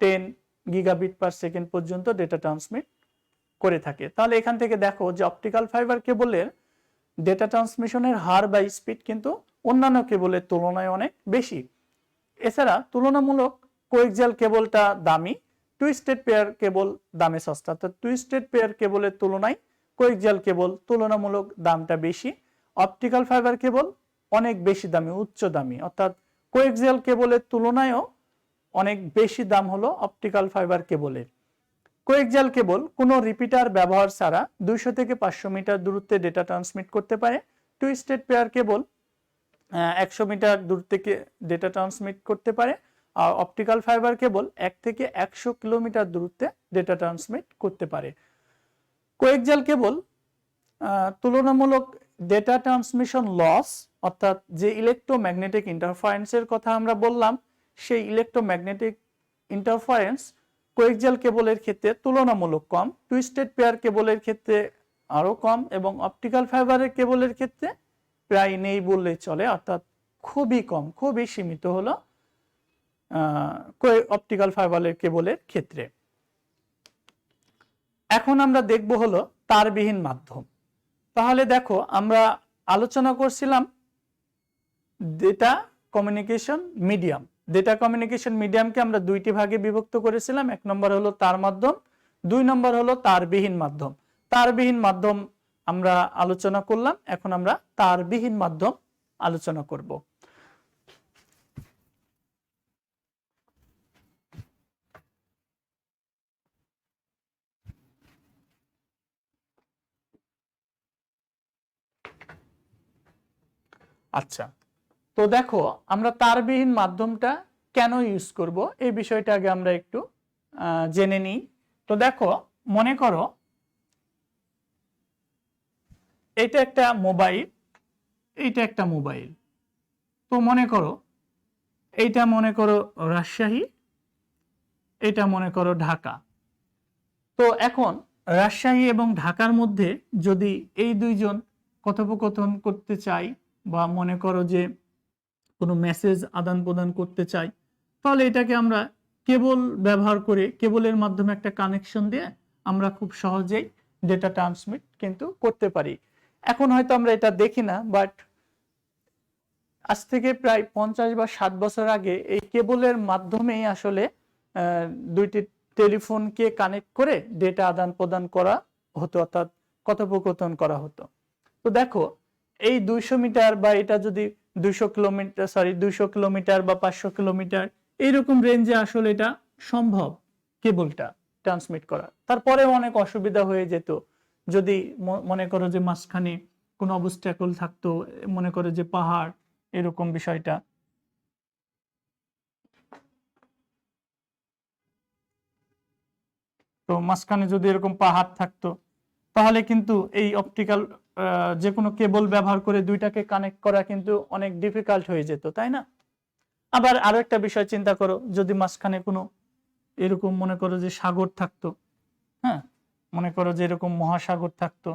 10 গিগাবিট পার সেকেন্ড পর্যন্ত ডেটা ট্রান্সমিট করে থাকে। তাহলে এখান থেকে দেখো যে অপটিক্যাল ফাইবার কেবলের ডেটা ট্রান্সমিশনের হার বা স্পিড কিন্তু অন্যান্য কেবলের তুলনায় অনেক বেশি। এছাড়া তুলনামূলক কোএক্সিয়াল কেবলটা দামি, টুইস্টেড পেয়ার কেবল দামে সস্তা। তো টুইস্টেড পেয়ার কেবলের তুলনায় কোএক্সিয়াল কেবল তুলনামূলক দামটা বেশি। অপটিক্যাল ফাইবার কেবল অনেক বেশি দামি, উচ্চ দামি, অর্থাৎ কোএক্সিয়াল কেবলের তুলনায়ও অনেক বেশি দাম হলো অপটিক্যাল ফাইবার কেবলের। কোএক্সিয়াল কেবল কোনো রিপিটার ব্যবহার ছাড়া 200 থেকে 500 মিটার দূরত্বে ডেটা ট্রান্সমিট করতে পারে। টুইস্টেড পেয়ার কেবল 100 মিটার দূর থেকে ডেটা ট্রান্সমিট করতে পারে। আর অপটিক্যাল ফাইবার কেবল 1 থেকে 100 কিলোমিটার দূরত্বে ডেটা ট্রান্সমিট করতে পারে। কোএক্সিয়াল কেবল তুলনামূলক ডেটা ট্রান্সমিশন লস, অর্থাৎ যে ইলেকট্রোম্যাগনেটিক ইন্টারফারেন্সের কথা আমরা বললাম, সেই ইলেকট্রোম্যাগনেটিক ইন্টারফারেন্স কোএক্সিয়াল কেবলের ক্ষেত্রে তুলনামূলক কম, টুইস্টেড পেয়ার কেবলের ক্ষেত্রে আরো কম এবং অপটিক্যাল ফাইবারের কেবলের ক্ষেত্রে প্রায় নেই বললেই চলে, অর্থাৎ খুবই কম, খুবই সীমিত হলো অপটিক্যাল ফাইবারের কেবলের ক্ষেত্রে। এখন আমরা দেখব হলো তারবিহীন মাধ্যম। তাহলে দেখো আমরা আলোচনা করছিলাম data communication medium. Data communication মিডিয়ামকে আমরা দুইটি ভাগে বিভক্ত করেছিলাম, এক নম্বর হলো তার মাধ্যম, দুই নম্বর হলো তারবিহীন মাধ্যম। তারবিহীন মাধ্যম আমরা আলোচনা করলাম, এখন আমরা তারবিহীন মাধ্যম আলোচনা করব। আচ্ছা, তো দেখো আমরা তারবিহীন মাধ্যমটা কেন ইউজ করব এই বিষয়টা আগে আমরা একটু জেনে নিই। তো দেখো মনে করো এটা একটা মোবাইল, এইটা একটা মোবাইল। তো মনে করো এইটা মনে করো রাজশাহী, এটা মনে করো ঢাকা। তো এখন রাজশাহী এবং ঢাকার মধ্যে যদি এই দুইজন কথোপকথন করতে চাই বা মনে করো যে কোনো মেসেজ আদান প্রদান করতে চাই, তাহলে এটাকে আমরা কেবল ব্যবহার করে কেবলের মাধ্যমে একটা কানেকশন দিয়ে আমরা খুব সহজেই ডেটা ট্রান্সমিট কিন্তু করতে পারি। এখন হয়তো আমরা এটা দেখি না, বাট আজ থেকে প্রায় 50 বা 60 বছর আগে এই কেবলের মাধ্যমেই আসলে দুইটি টেলিফোনকে কানেক্ট করে ডেটা আদান প্রদান করা হতো, অর্থাৎ কথোপকথন করা হতো। তো দেখো এই 200 মিটার বা এটা যদি 200 কিলোমিটার বা 500 কিলোমিটার এইরকম রেঞ্জে আসলে এটা সম্ভব কেবলটা ট্রান্সমিট করা। তারপরে অনেক অসুবিধা হয়ে যেত যদি মনে করো যে মাঝখানে কোনো অবস্ট্যাকল থাকতো, মনে করো যে পাহাড় এরকম বিষয়টা। তো মাঝখানে যদি এরকম পাহাড় থাকতো তাহলে কিন্তু এই অপটিক্যাল যে কোনো কেবল ব্যবহার করে দুইটাকে কানেক্ট করা কিন্তু অনেক ডিফিকাল্ট হয়ে যেত, তাই না? আবার আরো একটা বিষয় চিন্তা করো, যদি মাঝখানে কোনো এরকম মনে করো যে সাগর থাকতো, হ্যাঁ, মনে করো যে এরকম মহাসাগর থাকতো,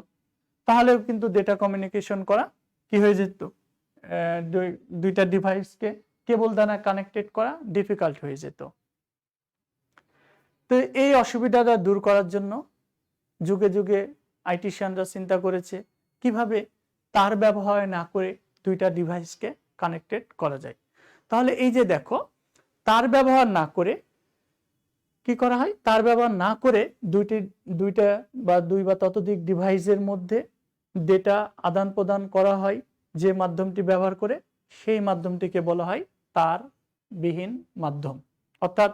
তাহলেও কিন্তু ডেটা কমিউনিকেশন করা কি হয়ে যেত, দুইটা ডিভাইসকে কেবল দ্বারা কানেক্টেড করা ডিফিকাল্ট হয়ে যেত। তো এই অসুবিধাটা দূর করার জন্য যুগে যুগে আইটিশিয়ানরা চিন্তা করেছে কিভাবে তার ব্যবহার না করে দুইটা ডিভাইসকে কানেক্টেড করা যায়। তাহলে এই যে দেখো তার ব্যবহার না করে কি করা হয়, তার ব্যবহার না করে দুইটা বা দুই বা ততোধিক ডিভাইসের মধ্যে ডেটা আদান প্রদান করা হয় যে মাধ্যমটি ব্যবহার করে, সেই মাধ্যমটিকে বলা হয় তারবিহীন মাধ্যম। অর্থাৎ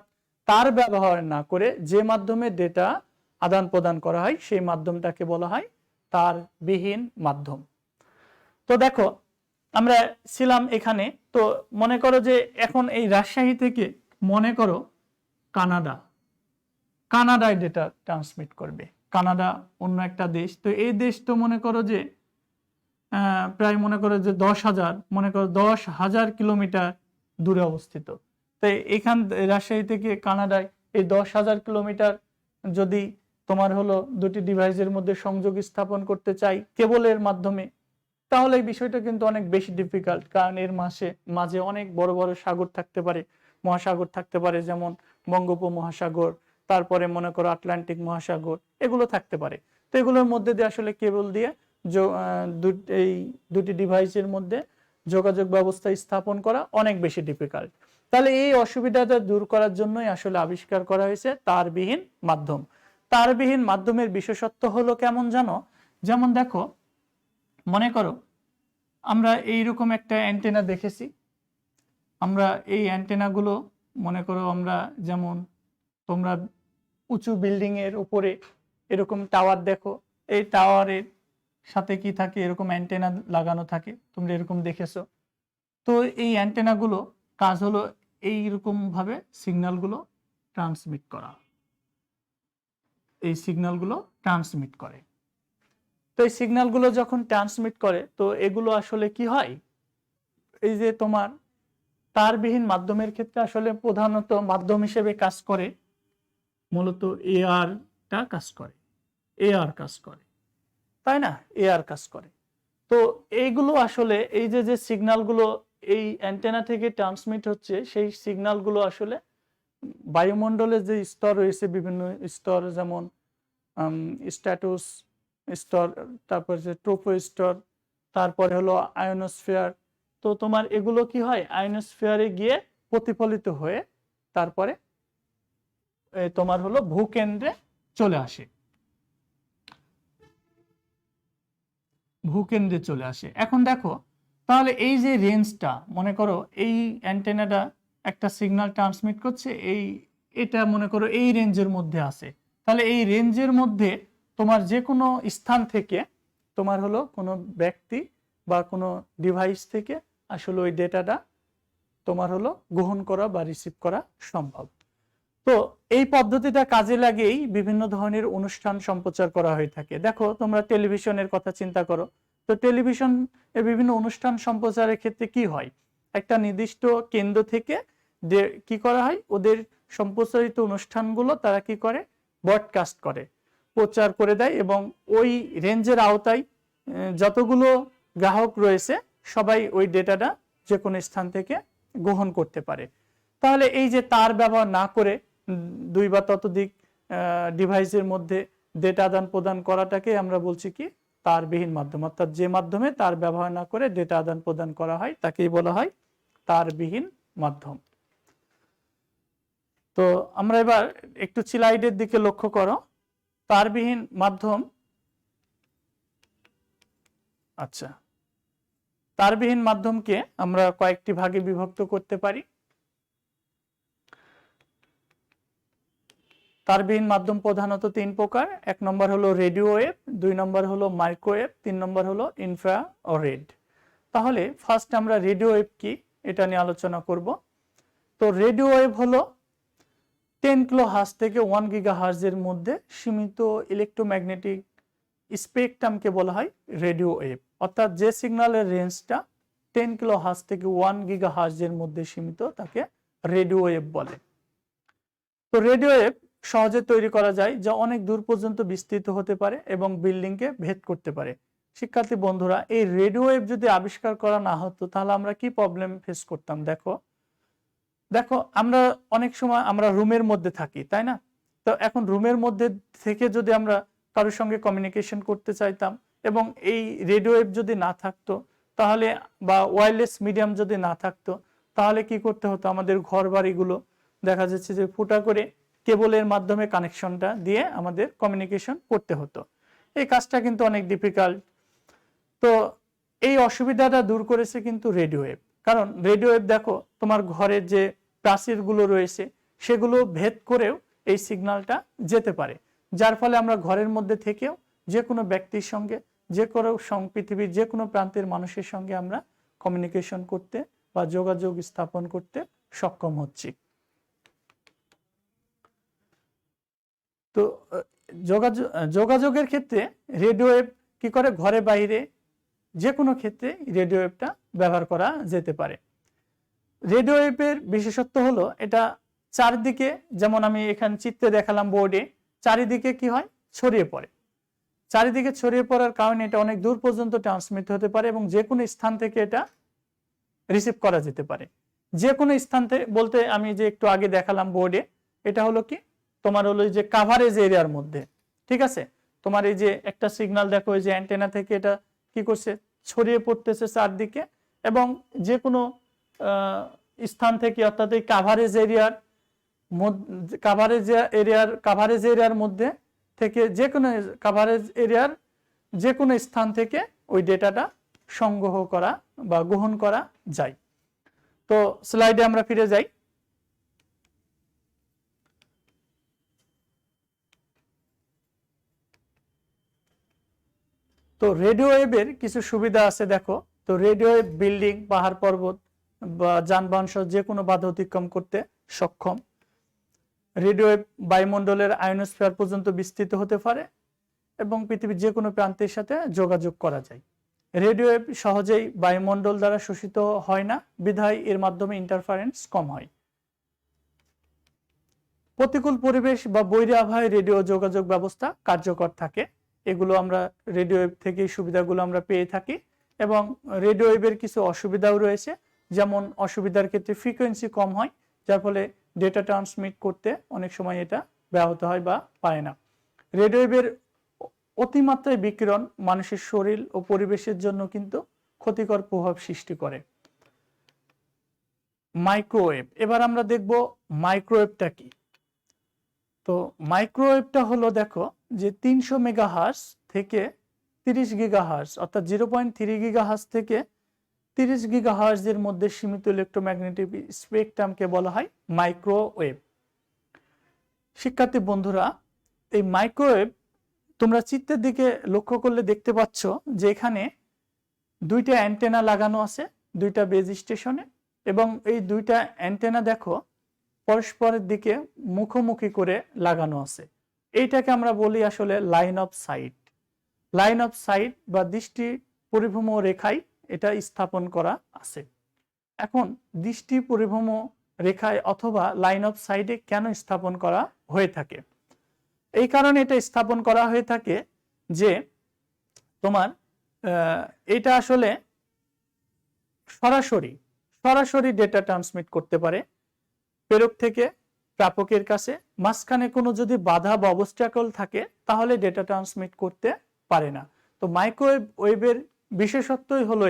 তার ব্যবহার না করে যে মাধ্যমে ডেটা আদান প্রদান করা হয় সেই মাধ্যমটাকে বলা হয় তারবিহীন মাধ্যম। তো দেখো আমরা ছিলাম এখানে, তো মনে করো যে এখন এই রাজশাহী থেকে মনে করো কানাডায় ডেটা ট্রান্সমিট করবে, কানাডা অন্য একটা দেশ। তো এই দেশ তো মনে করো যে প্রায় মনে করো যে 10,000 কিলোমিটার দূরে অবস্থিত। তো এখান রাজশাহী থেকে কানাডায় এই 10,000 কিলোমিটার যদি তোমার হলো দুটি ডিভাইসের মধ্যে সংযোগ স্থাপন করতে চাই কেবলের মাধ্যমে, তাহলে এই বিষয়টা কিন্তু অনেক বেশি ডিফিকাল্ট, কারণ এর মাঝে অনেক বড় বড় সাগর থাকতে পারে, মহাসাগর থাকতে পারে, যেমন বঙ্গোপমহাসাগর, তারপরে মনে করো আটলান্টিক মহাসাগর, এগুলো থাকতে পারে। তো এগুলোর মধ্যে দিয়ে আসলে কেবল দিয়ে এই দুটি ডিভাইসের মধ্যে যোগাযোগ ব্যবস্থা স্থাপন করা অনেক বেশি ডিফিকাল্ট। তাহলে এই অসুবিধাটা দূর করার জন্যই আসলে আবিষ্কার করা হয়েছে তারবিহীন মাধ্যম। তারবিহীন মাধ্যমের বিশেষত্ব হলো কেমন জানো, যেমন দেখো মনে করো আমরা এইরকম একটা অ্যান্টেনা দেখেছি, আমরা এই অ্যান্টেনাগুলো মনে করো আমরা যেমন তোমরা উঁচু বিল্ডিং এর উপরে এরকম টাওয়ার দেখো, এই টাওয়ারের সাথে কি থাকে, এরকম অ্যান্টেনা লাগানো থাকে, তোমরা এরকম দেখেছো। তো এই অ্যান্টেনাগুলো কাজ হলো এইরকম ভাবে সিগন্যালগুলো ট্রান্সমিট করা, এই সিগন্যালগুলো ট্রান্সমিট করে। তো এই সিগন্যালগুলো যখন ট্রান্সমিট করে তো এগুলো আসলে কি হয়, এই যে তোমার তারবিহীন মাধ্যমের ক্ষেত্রে আসলে প্রধানত মাধ্যম হিসেবে কাজ করে মূলত এআরটা কাজ করে, এআর কাজ করে, তাই না? এআর কাজ করে। তো এইগুলো আসলে এই যে সিগন্যালগুলো এই অ্যান্টেনা থেকে ট্রান্সমিট হচ্ছে, সেই সিগন্যালগুলো আসলে বায়ুমণ্ডলের যে স্তর রয়েছে, বিভিন্ন স্তর, যেমন স্ট্র্যাটোস স্তর, তারপর যে ট্রোপোস্ফিয়ার, তারপরে হলো আয়োনোস্ফিয়ার। তো তোমার এগুলো কি হয়, আয়োনোস্ফিয়ারে গিয়ে প্রতিফলিত হয়ে তারপরে তোমার হলো ভূকেন্দ্রে চলে আসে, ভূকেন্দ্রে চলে আসে। এখন দেখো তাহলে এই যে রেঞ্জটা, মনে করো এই অ্যান্টেনাটা একটা সিগন্যাল ট্রান্সমিট করছে, এটা মনে করো এই রেঞ্জের মধ্যে আছে। তাহলে এই রেঞ্জের মধ্যে তোমার যে কোনো স্থান থেকে তোমার হলো কোনো ব্যক্তি বা কোনো ডিভাইস থেকে আসলে ওই ডেটাটা তোমার হলো গ্রহণ করা বা রিসিভ করা সম্ভব। তো এই পদ্ধতিটা কাজে লাগেই বিভিন্ন ধরনের অনুষ্ঠান সম্প্রচার করা হয়ে থাকে। দেখো তোমরা টেলিভিশনের কথা চিন্তা করো, তো টেলিভিশন এর বিভিন্ন অনুষ্ঠান সম্প্রচারের ক্ষেত্রে কি হয়, একটা নির্দিষ্ট কেন্দ্র থেকে কি করা হয়, ওদের সম্প্রচারিত অনুষ্ঠানগুলো তারা কি করে, ব্রডকাস্ট করে, প্রচার করে দেয়, এবং ওই রেঞ্জের আওতায় যতগুলো গ্রাহক রয়েছে সবাই ওই ডেটাটা যে কোনো স্থান থেকে গ্রহণ করতে পারে। তাহলে এই যে তার ব্যবহার না করে দুই বা ততোধিক ডিভাইসের মধ্যে ডেটা আদান প্রদান করাটাকে আমরা বলছি কি, তারবিহীন মাধ্যম। অর্থাৎ যে মাধ্যমে তার ব্যবহার না করে ডেটা আদান প্রদান করা হয় তাকেই বলা হয় তারবিহীন মাধ্যম। তো আমরা এবার একটু স্লাইডের দিকে লক্ষ্য করো। তারবিহীন মাধ্যম, আচ্ছা, তারবিহীন মাধ্যমকে আমরা কয়েকটি ভাগে বিভক্ত করতে পারি। তারবিহীন মাধ্যম প্রধানত তিন প্রকার। এক নম্বর হলো রেডিও ওয়েভ, দুই নম্বর হলো মাইক্রোওয়েভ, তিন নম্বর হলো ইনফ্রারেড। তাহলে ফার্স্ট আমরা রেডিও ওয়েভ কি এটা নিয়ে আলোচনা করব। তো রেডিও ওয়েভ হলো 10 কিলোহার্টজ থেকে 1 গিগাহার্টজের মধ্যে সীমিত ইলেকট্রোম্যাগনেটিক স্পেকট্রামকে বলা হয় রেডিও ওয়েভ। অর্থাৎ যে সিগন্যালের রেঞ্জটা 10 কিলোহার্টজ থেকে 1 গিগাহার্টজের মধ্যে সীমিত তাকে রেডিও ওয়েভ বলে। তো রেডিও ওয়েভ সহজে তৈরি করা যায়, যা অনেক দূর পর্যন্ত বিস্তৃত হতে পারে এবং বিল্ডিংকে ভেদ করতে পারে। শিক্ষার্থী বন্ধুরা, এই রেডিও ওয়েভ যদি আবিষ্কার করা না হতো তাহলে আমরা কি প্রবলেম ফেস করতাম? দেখো আমরা অনেক সময় আমরা রুমের মধ্যে থাকি, তাই না? তো এখন রুমের মধ্যে থেকে যদি আমরা কারোর সঙ্গে কমিউনিকেশন করতে চাইতাম এবং এই রেডিও ওয়েভ যদি না থাকতো তাহলে, বা ওয়্যারলেস মিডিয়াম যদি না থাকতো, তাহলে কি করতে হতো? আমাদের ঘর বাড়িগুলো দেখা যাচ্ছে যে ফুটা করে কেবলের মাধ্যমে কানেকশনটা দিয়ে আমাদের কমিউনিকেশন করতে হতো। এই কাজটা কিন্তু অনেক ডিফিকাল্ট। তো এই অসুবিধাটা দূর করেছে কিন্তু রেডিও ওয়েভ। কারণ রেডিও ওয়েভ দেখো তোমার ঘরের যে প্রাচীরগুলো রয়েছে সেগুলো ভেদ করেও এই সিগন্যালটা যেতে পারে, যার ফলে আমরা ঘরের মধ্যে থেকেও যে কোনো ব্যক্তির সঙ্গে, যে কোনো পৃথিবীর যে কোনো প্রান্তের মানুষের সঙ্গে আমরা কমিউনিকেশন করতে বা যোগাযোগ স্থাপন করতে সক্ষম হচ্ছি। তো যোগাযোগের ক্ষেত্রে রেডিও ওয়েভ কি করে, ঘরে বাইরে যে কোনো ক্ষেত্রে রেডিও ওয়েভটা ব্যবহার করা যেতে পারে। রেডিও ওয়েভের বিশেষত্ব হলো এটা চারদিকে, যেমন আমি এখানে চিত্রে দেখালাম বোর্ডে, চারিদিকে কি হয়, ছড়িয়ে পড়ে। চারিদিকে ছড়িয়ে পড়ার কারণে এটা অনেক দূর পর্যন্ত ট্রান্সমিট হতে পারে এবং যে কোনো স্থান থেকে এটা রিসিভ করা যেতে পারে। যে কোনো স্থান থেকে বলতে আমি যে একটু আগে দেখালাম বোর্ডে, এটা হলো কি তোমার হলো যে কাভারেজ এরিয়ার মধ্যে, ঠিক আছে? তোমার এই যে একটা সিগন্যাল দেখো, এই যে অ্যান্টেনা থেকে এটা কি করছে, ছড়িয়ে পড়তেছে চারদিকে, এবং যে কোনো স্থান থেকে, অর্থাৎ এই কাভারেজ এরিয়ার মধ্যে থেকে যে কোনো কাভারেজ এরিয়ার যে কোনো স্থান থেকে ওই ডেটাটা সংগ্রহ করা বা গ্রহণ করা যায়। তো স্লাইডে আমরা ফিরে যাই। তো রেডিও ওয়েভের কিছু সুবিধা আছে দেখো। তো রেডিও ওয়েভ বিল্ডিং, পাহাড় পর্বত বা যানবাহন সহ যে কোনো বাধা অতিক্রম করতে সক্ষম। রেডিও ওয়েভ বায়ুমণ্ডলের আয়োনোস্ফিয়ার পর্যন্ত বিস্তৃত হতে পারে এবং পৃথিবীর যে কোনো প্রান্তের সাথে যোগাযোগ করা যায়। রেডিও ওয়েভ সহজেই বায়ুমণ্ডল দ্বারা শোষিত হয় না, বিধায় এর মাধ্যমে ইন্টারফারেন্স কম হয়। প্রতিকূল পরিবেশ বা বৈরী আবহাওয়ায় রেডিও যোগাযোগ ব্যবস্থা কার্যকর থাকে। এগুলো আমরা রেডিও ওয়েভ থেকে সুবিধাগুলো আমরা পেয়ে থাকি। এবং রেডিও ওয়েভের কিছু অসুবিধাও রয়েছে, যেমন অসুবিধার ক্ষেত্রে ফ্রিকোয়েন্সি কম হয়, যার ফলে ডেটা ট্রান্সমিট করতে অনেক সময় এটা ব্যাহত হয় বা পারে না। রেডিও ওয়েভের অতিমাত্রায় বিকিরণ মানুষের শরীর ও পরিবেশের জন্য কিন্তু ক্ষতিকর প্রভাব সৃষ্টি করে। মাইক্রোওয়েভ, এবার আমরা দেখব মাইক্রোওয়েভটা কি। তো মাইক্রোওয়েভটা হলো, দেখো যে 300 মেগাহার্জ থেকে 30 গিগাহার্জ, অর্থাৎ 0.3 গিগাহার্জ থেকে 30 গিগাহার্জের মধ্যে সীমিত ইলেকট্রোম্যাগনেটিক স্পেকট্রামকে বলা হয় মাইক্রোওয়েভ। শিক্ষার্থী বন্ধুরা, এই মাইক্রোওয়েভ তোমরা চিত্রের দিকে লক্ষ্য করলে দেখতে পাচ্ছ যে এখানে দুইটা অ্যান্টেনা লাগানো আছে দুইটা বেজ স্টেশনে, এবং এই দুইটা অ্যান্টেনা দেখো পরস্পরের দিকে মুখোমুখি করে লাগানো আছে। এইটাকে আমরা বলি আসলে line of sight. Line of sight বা দৃষ্টি পরিভ্রম রেখায় এটা স্থাপন করা আছে। এখন দৃষ্টি পরিভ্রম রেখায় অথবা লাইন অফ সাইটে কেন স্থাপন করা হয়ে থাকে? এই কারণে এটা স্থাপন করা হয়ে থাকে যে তোমার এটা আসলে সরাসরি ডেটা ট্রান্সমিট করতে পারে প্রেরক থেকে প্রাপকের কাছে। মাঝখানে কোনো যদি বাধা বা অবস্ট্যাকল থাকে তাহলে ডেটা ট্রান্সমিট করতে পারে না। তো মাইক্রোওয়েভ ওয়েভের বিশেষত্বই হলো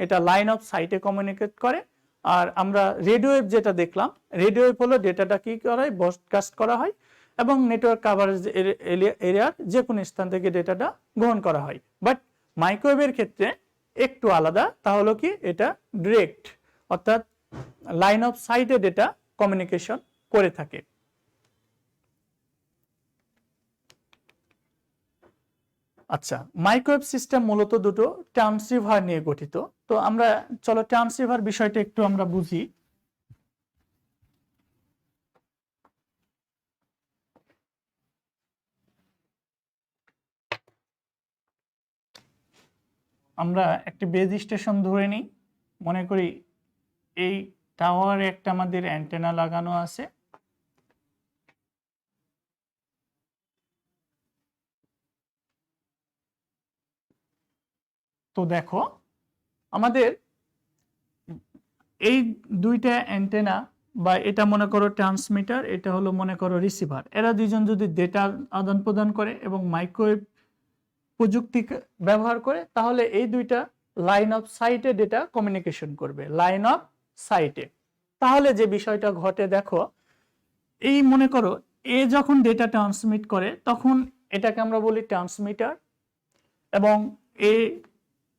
এটা লাইন অফ সাইটে কমিউনিকেট করে। আর আমরা রেডিও ওয়েভ যেটা দেখলাম, রেডিও ওয়েভ হলো ডেটাটা কি করা হয়, ব্রডকাস্ট করা হয় এবং নেটওয়ার্ক কাভারেজ এরিয়ার যে কোনো স্থান থেকে ডেটাটা গ্রহণ করা হয়। বাট মাইক্রোওয়েভের ক্ষেত্রে একটু আলাদা, তা হলো কি এটা ডিরেক্ট, অর্থাৎ লাইন অফ সাইটে ডেটা কমিউনিকেশন করে থাকে। আচ্ছা, মাইক্রোওয়েভ সিস্টেম মূলত দুটো ট্রান্সসিভার নিয়ে গঠিত। তো আমরা চলো ট্রান্সসিভার বিষয়টা একটু আমরা বুঝি। আমরা একটি বেজ স্টেশন ধরে নিই, মনে করি এই টাওয়ারে একটা আমাদের অ্যান্টেনা লাগানো আছে। তো দেখো আমাদের এই দুইটা অ্যান্টেনা বা এটা মনে করো ট্রান্সমিটার, এটা হলো মনে করো রিসিভার, এরা দুইজন যদি ডেটা আদান প্রদান করে এবং মাইক্রোওয়েভ প্রযুক্তি ব্যবহার করে, তাহলে এই দুইটা লাইন অফ সাইটে ডেটা কমিউনিকেশন করবে। লাইন অফ সাইটে তাহলে যে বিষয়টা ঘটে, দেখো এই মনে করো এ যখন ডেটা ট্রান্সমিট করে তখন এটাকে আমরা বলি ট্রান্সমিটার, এবং এ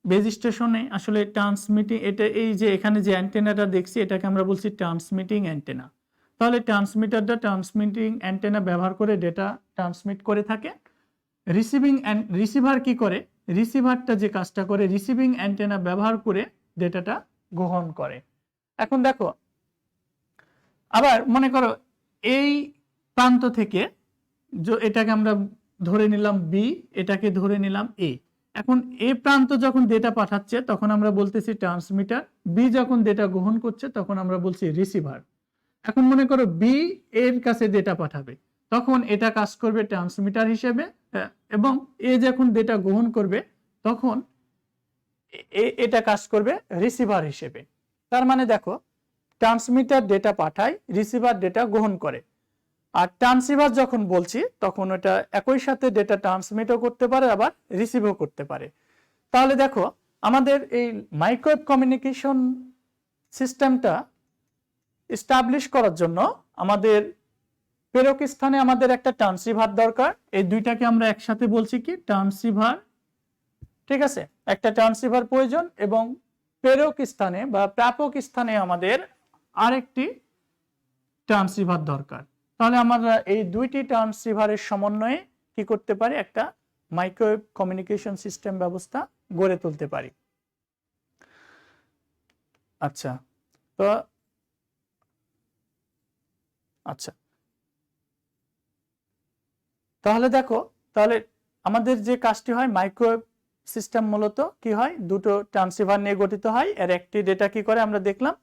বেজ স্টেশনে আসলে ট্রান্সমিটিং, এটা এই যে এখানে যে অ্যান্টেনাটা দেখছি এটাকে আমরা বলছি ট্রান্সমিটিং অ্যান্টেনা। তাহলে ট্রান্সমিটারটা ট্রান্সমিটিং অ্যান্টেনা ব্যবহার করে ডেটা ট্রান্সমিট করে থাকে। রিসিভার কি করে, রিসিভারটা যে কাজটা করে রিসিভিং অ্যান্টেনা ব্যবহার করে ডেটাটা গ্রহণ করে। এখন দেখো আবার মনে করো এই প্রান্ত থেকে এটাকে আমরা ধরে নিলাম বি, এটাকে ধরে নিলাম এ। এখন এ প্রান্ত যখন ডেটা পাঠাচ্ছে তখন আমরা বলতেছি ট্রান্সমিটার, বি যখন ডেটা গ্রহণ করছে তখন আমরা বলছি রিসিভার। এখন মনে করো বি এর কাছে ডেটা পাঠাবে, তখন এটা কাজ করবে ট্রান্সমিটার হিসেবে, এবং এ যখন ডেটা গ্রহণ করবে তখন এটা কাজ করবে রিসিভার হিসেবে। তার মানে দেখো ট্রান্সমিটার ডেটা পাঠায়, রিসিভার ডেটা গ্রহণ করে। আর ট্রান্সিভার যখন বলছি তখন ওটা একই সাথে ডেটা ট্রান্সমিটও করতে পারে আবার রিসিভও করতে পারে। তাহলে দেখো আমাদের এই মাইক্রোওয়েভ কমিউনিকেশন সিস্টেমটা এস্টাবলিশ করার জন্য আমাদের প্রেরক স্থানে আমাদের একটা ট্রান্সিভার দরকার। এই দুইটাকে আমরা একসাথে বলছি কি ট্রান্সিভার, ঠিক আছে, একটা ট্রান্সিভার প্রয়োজন, এবং প্রেরক স্থানে বা প্রাপক স্থানে আমাদের আরেকটি ট্রান্সিভার দরকার। তাহলে আমরা এই দুইটি ট্রান্সিভারের সমন্বয়ে কি করতে পারি, একটা মাইক্রোওয়েভ কমিউনিকেশন সিস্টেম ব্যবস্থা গড়ে তুলতে পারি। আচ্ছা, তো আচ্ছা তাহলে দেখো, তাহলে আমাদের যে কাজটি হয় মাইক্রোওয়েভ সিস্টেম মূলত কি হয়, দুটো ট্রান্সিভার নিয়ে গঠিত হয়। এর একটি ডেটা কি করে আমরা দেখলাম,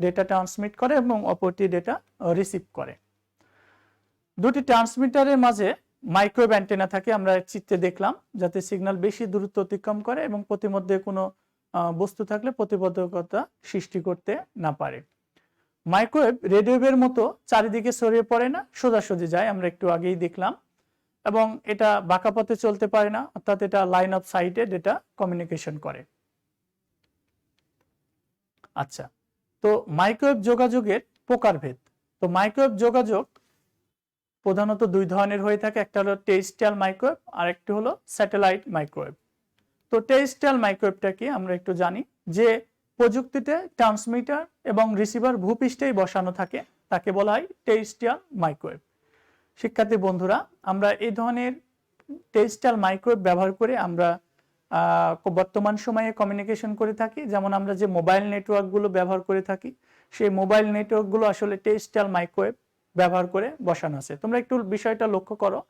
ডেটা ট্রান্সমিট করে এবং অপরটি ডেটা রিসিভ করে। দুটি ট্রান্সমিটারের মাঝে মাইক্রোওয়েভ অ্যান্টেনা থাকে, আমরা চিত্রে দেখলাম, যাতে সিগন্যাল বেশি দূরত্ব অতিক্রম করে এবং প্রতিমধ্যে কোনো বস্তু থাকলে প্রতিবন্ধকতা সৃষ্টি করতে না পারে। মাইক্রোওয়েভ রেডিওওয়েভের মতো চারিদিকে ছড়িয়ে পড়ে না, সোজাসুজি যায়, আমরা একটু আগেই দেখলাম, এবং এটা বাঁকা পথে চলতে পারে না, অর্থাৎ এটা লাইন অফ সাইটে ডেটা কমিউনিকেশন করে। আচ্ছা, তো মাইক্রোওয়েভ যোগাযোগের প্রকারভেদ। তো মাইক্রোওয়েভ যোগাযোগ প্রধানত দুই ধরনের হয়ে থাকে, একটা হলো টেরেস্ট্রিয়াল মাইক্রোওয়েভ আর একটি হলো স্যাটেলাইট মাইক্রোওয়েভ। তো টেরেস্ট্রিয়াল মাইক্রোওয়েভটা কি আমরা একটু জানি, যে প্রযুক্তিতে ট্রান্সমিটার এবং রিসিভার ভূপৃষ্ঠেই বসানো থাকে, তাকে বলা হয় টেরেস্ট্রিয়াল মাইক্রোওয়েভ। শিক্ষার্থী বন্ধুরা, আমরা এই ধরনের টেরেস্ট্রিয়াল মাইক্রোওয়েভ ব্যবহার করে আমরা বর্তমান সময়ে কমিউনিকেশন করে থাকি। যেমন আমরা যে মোবাইল নেটওয়ার্কগুলো ব্যবহার করে থাকি, সেই মোবাইল নেটওয়ার্কগুলো আসলে টেরেস্ট্রিয়াল মাইক্রোওয়েভ ব্যবহার করে বসানো আছে। তোমরা একটু বিষয়টা লক্ষ্য করো,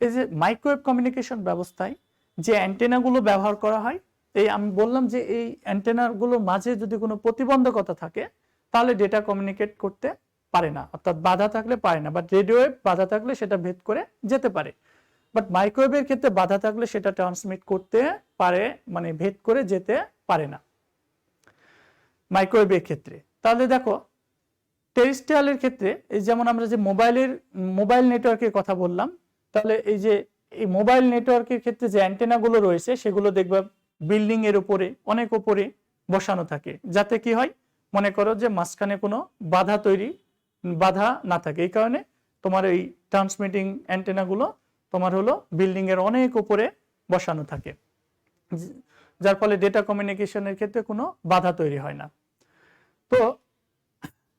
এই যে মাইক্রোওয়েভ কমিউনিকেশন ব্যবস্থায় যে অ্যান্টেনাগুলো ব্যবহার করা হয়, এই আমি বললাম যে এই অ্যান্টেনাগুলোর মাঝে যদি কোনো প্রতিবন্ধকতা থাকে তাহলে ডেটা কমিউনিকেট করতে পারে না, অর্থাৎ বাধা থাকলে পারে না। বাট রেডিওওয়েভ বাধা থাকলে সেটা ভেদ করে যেতে পারে, বাট মাইক্রোওয়েভের ক্ষেত্রে বাধা থাকলে সেটা ট্রান্সমিট করতে পারে, মানে ভেদ করে যেতে পারে না মাইক্রোওয়েভের ক্ষেত্রে। তাহলে দেখো টেরেস্ট্রিয়ালের ক্ষেত্রে এই যেমন আমরা যে মোবাইল নেটওয়ার্কের কথা বললাম, তাহলে এই যে এই মোবাইল নেটওয়ার্কের ক্ষেত্রে যে অ্যান্টেনাগুলো রয়েছে সেগুলো দেখবা বিল্ডিং এর উপরে, অনেক উপরে বসানো থাকে, যাতে কি হয়, মনে করো যে মাঝখানে কোনো বাধা না থাকে। এই কারণে তোমার এই ট্রান্সমিটিং অ্যান্টেনাগুলো তোমার হলো বিল্ডিং এর অনেক উপরে বসানো থাকে, যার ফলে ডেটা কমিউনিকেশনের ক্ষেত্রে কোনো বাধা তৈরি হয় না। তো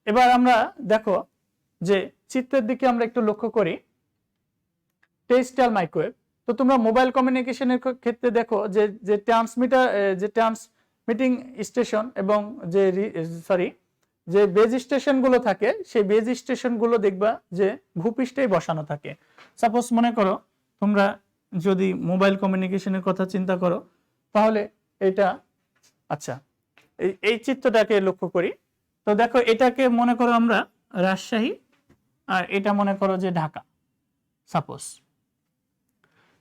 এবার আমরা দেখো যে চিত্রের দিকে আমরা একটু লক্ষ্য করি, টেরেস্ট্রিয়াল মাইক্রোওয়েভ। তো তোমরা মোবাইল কমিউনিকেশনের ক্ষেত্রে দেখো যে ট্রান্সমিটিং স্টেশন এবং যে বেজ স্টেশনগুলো থাকে, সেই বেজ স্টেশনগুলো দেখবা যে ভূপৃষ্ঠেই বসানো থাকে। সাপোজ মনে করো তোমরা যদি মোবাইল কমিউনিকেশনের কথা চিন্তা করো, তাহলে এটা, আচ্ছা এই চিত্রটাকে লক্ষ্য করি। তো দেখো এটাকে মনে করো আমরা রাজশাহী, আর এটা মনে করো যে ঢাকা সাপোজ।